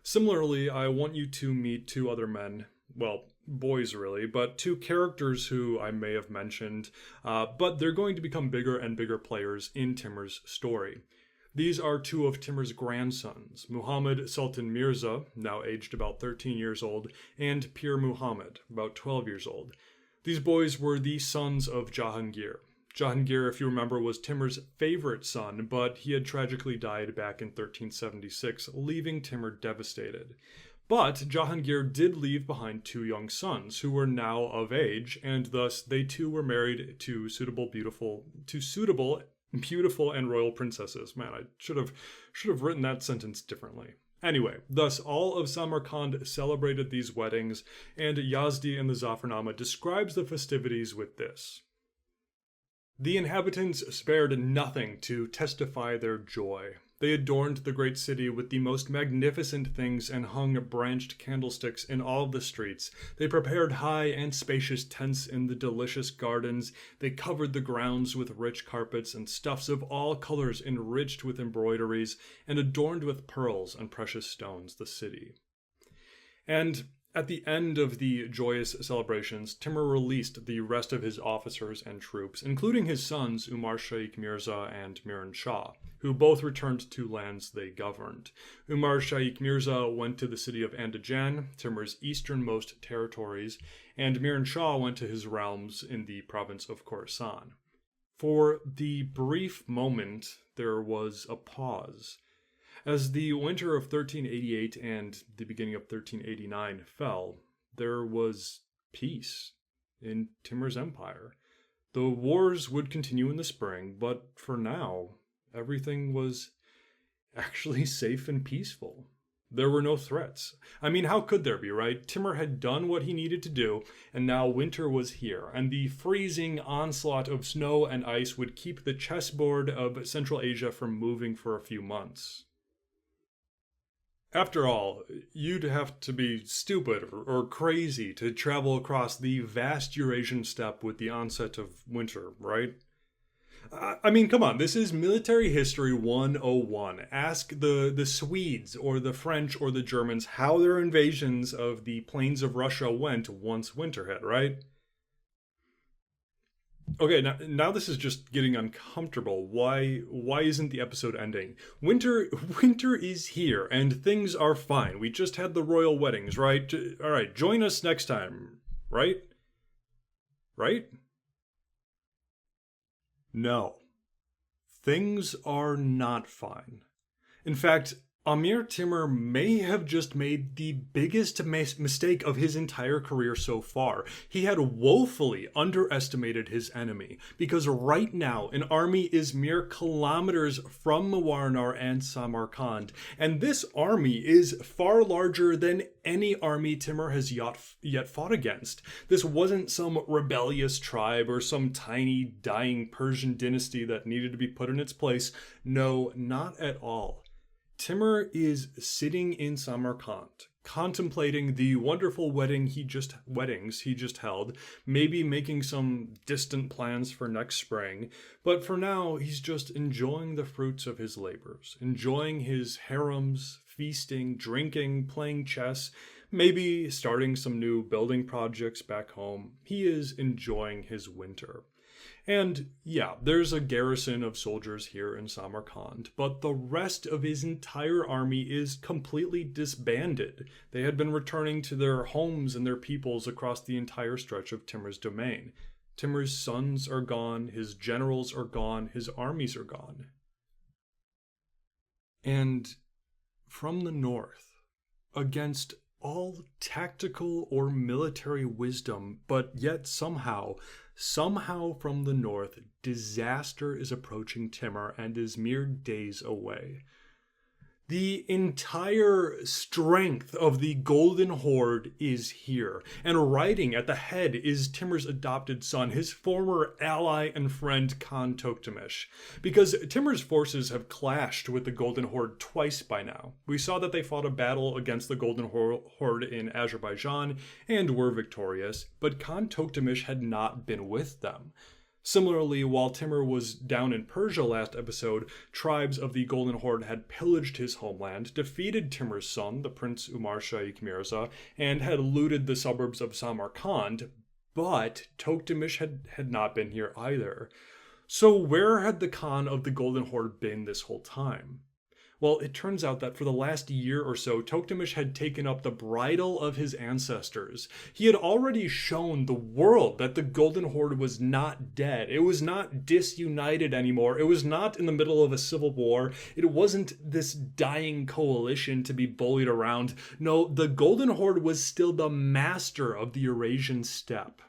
Similarly, I want you to meet two other men, well, boys really, but two characters who I may have mentioned, but they're going to become bigger and bigger players in Timur's story. These are two of Timur's grandsons, Muhammad Sultan Mirza, now aged about 13 years old, and Pir Muhammad, about 12 years old. These boys were the sons of Jahangir. Jahangir, if you remember, was Timur's favorite son, but he had tragically died back in 1376, leaving Timur devastated. But Jahangir did leave behind two young sons, who were now of age, and thus they too were married to suitable, beautiful, and royal princesses. Man, I should have written that sentence differently. Anyway, thus all of Samarkand celebrated these weddings, and Yazdi in the Zafarnama describes the festivities with this. The inhabitants spared nothing to testify their joy. They adorned the great city with the most magnificent things and hung branched candlesticks in all the streets. They prepared high and spacious tents in the delicious gardens. They covered the grounds with rich carpets and stuffs of all colors enriched with embroideries and adorned with pearls and precious stones the city. And at the end of the joyous celebrations, Timur released the rest of his officers and troops, including his sons Umar Shaikh Mirza and Miran Shah, who both returned to lands they governed. Umar Shaikh Mirza went to the city of Andijan, Timur's easternmost territories, and Miran Shah went to his realms in the province of Khorasan. For the brief moment, there was a pause. As the winter of 1388 and the beginning of 1389 fell, there was peace in Timur's empire. The wars would continue in the spring, but for now, everything was actually safe and peaceful. There were no threats. I mean, how could there be, right? Timur had done what he needed to do, and now winter was here, and the freezing onslaught of snow and ice would keep the chessboard of Central Asia from moving for a few months. After all, you'd have to be stupid or crazy to travel across the vast Eurasian steppe with the onset of winter, right? I mean, come on, this is military history 101. Ask the Swedes or the French or the Germans how their invasions of the plains of Russia went once winter hit, right? Okay, now this is just getting uncomfortable. Why isn't the episode ending? Winter is here, and things are fine. We just had the royal weddings, right? All right, join us next time, right? Right? No. Things are not fine. In fact, Amir Timur may have just made the biggest mistake of his entire career so far. He had woefully underestimated his enemy, because right now an army is mere kilometers from Mawarnar and Samarkand, and this army is far larger than any army Timur has yet fought against. This wasn't some rebellious tribe or some tiny dying Persian dynasty that needed to be put in its place. No, not at all. Timur is sitting in Samarkand, contemplating the wonderful weddings he just held, maybe making some distant plans for next spring, but for now he's just enjoying the fruits of his labors, enjoying his harems, feasting, drinking, playing chess, maybe starting some new building projects back home. He is enjoying his winter. And yeah, there's a garrison of soldiers here in Samarkand, but the rest of his entire army is completely disbanded. They had been returning to their homes and their peoples across the entire stretch of Timur's domain. Timur's sons are gone, his generals are gone, his armies are gone. And from the north, against all tactical or military wisdom, but yet somehow from the north, disaster is approaching Timur and is mere days away. The entire strength of the Golden Horde is here, and riding at the head is Timur's adopted son, his former ally and friend Khan Toktamish. Because Timur's forces have clashed with the Golden Horde twice by now. We saw that they fought a battle against the Golden Horde in Azerbaijan and were victorious, but Khan Toktamish had not been with them. Similarly, while Timur was down in Persia last episode, tribes of the Golden Horde had pillaged his homeland, defeated Timur's son, the Prince Umar Shaikh Mirza, and had looted the suburbs of Samarkand, but Toktamish had not been here either. So where had the Khan of the Golden Horde been this whole time? Well, it turns out that for the last year or so, Toktamish had taken up the bridle of his ancestors. He had already shown the world that the Golden Horde was not dead. It was not disunited anymore. It was not in the middle of a civil war. It wasn't this dying coalition to be bullied around. No, the Golden Horde was still the master of the Eurasian steppe.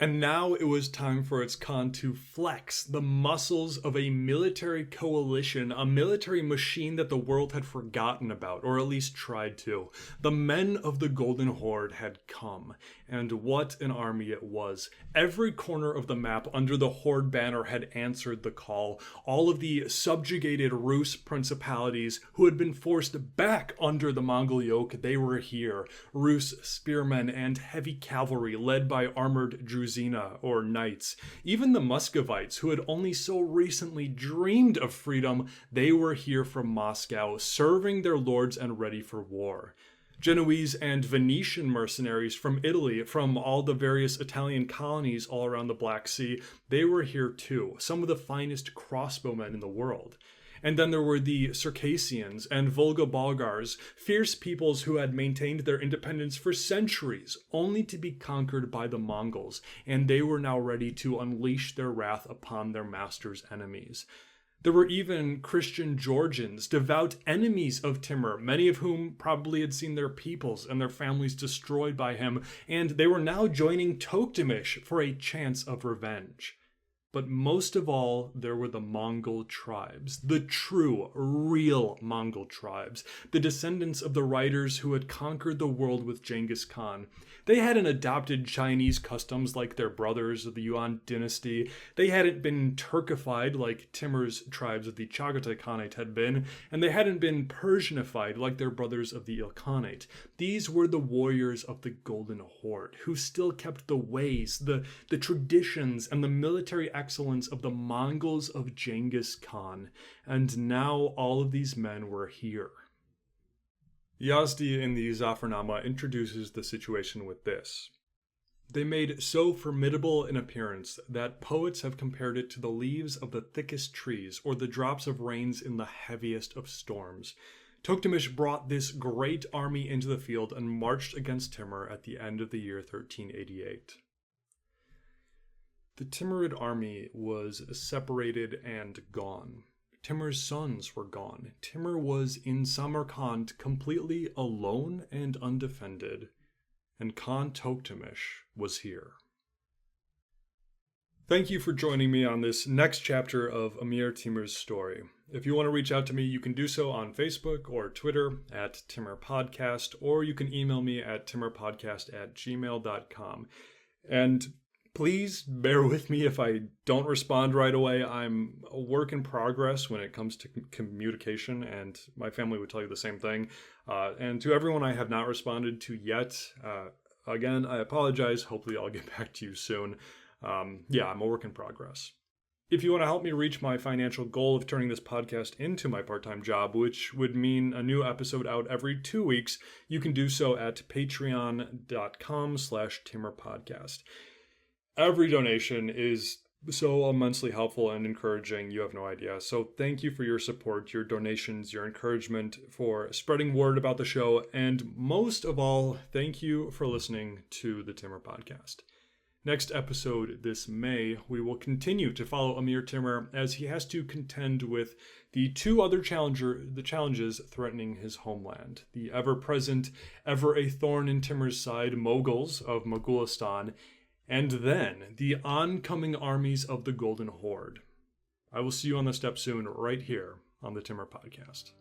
And now it was time for its Khan to flex the muscles of a military coalition, a military machine that the world had forgotten about, or at least tried to. The men of the Golden Horde had come, and what an army it was. Every corner of the map under the Horde banner had answered the call. All of the subjugated Rus principalities who had been forced back under the Mongol yoke, they were here. Rus spearmen and heavy cavalry led by armored Druzina, or knights. Even the Muscovites, who had only so recently dreamed of freedom, they were here from Moscow, serving their lords and ready for war. Genoese and Venetian mercenaries from Italy, from all the various Italian colonies all around the Black Sea, they were here too, some of the finest crossbowmen in the world. And then there were the Circassians and Volga Bulgars, fierce peoples who had maintained their independence for centuries, only to be conquered by the Mongols, and they were now ready to unleash their wrath upon their master's enemies. There were even Christian Georgians, devout enemies of Timur, many of whom probably had seen their peoples and their families destroyed by him, and they were now joining Toktamish for a chance of revenge. But most of all, there were the Mongol tribes, the true, real Mongol tribes, the descendants of the riders who had conquered the world with Genghis Khan. They hadn't adopted Chinese customs like their brothers of the Yuan dynasty. They hadn't been Turkified like Timur's tribes of the Chagatai Khanate had been, and they hadn't been Persianified like their brothers of the Ilkhanate. These were the warriors of the Golden Horde, who still kept the ways, the traditions, and the military excellence of the Mongols of Genghis Khan, and now all of these men were here. Yazdi in the Zafarnama introduces the situation with this. They made so formidable an appearance that poets have compared it to the leaves of the thickest trees or the drops of rains in the heaviest of storms. Toktamish brought this great army into the field and marched against Timur at the end of the year 1388. The Timurid army was separated and gone. Timur's sons were gone. Timur was in Samarkand completely alone and undefended, and Khan Toktamish was here. Thank you for joining me on this next chapter of Amir Timur's story. If you want to reach out to me, you can do so on Facebook or Twitter at Timur Podcast, or you can email me at timurpodcast@gmail.com. And please bear with me if I don't respond right away. I'm a work in progress when it comes to communication, and my family would tell you the same thing. And to everyone I have not responded to yet, again, I apologize. Hopefully I'll get back to you soon. I'm a work in progress. If you want to help me reach my financial goal of turning this podcast into my part-time job, which would mean a new episode out every 2 weeks, you can do so at patreon.com/timurpodcast. Every donation is so immensely helpful and encouraging, you have no idea. So thank you for your support, your donations, your encouragement, for spreading word about the show, and most of all, thank you for listening to the Timur Podcast. Next episode this May, we will continue to follow Amir Timur as he has to contend with the two other challenges threatening his homeland. The ever-present, ever a thorn in Timur's side Moguls of Mogulistan, and then the oncoming armies of the Golden Horde. I will see you on the step soon, right here on the Timur Podcast.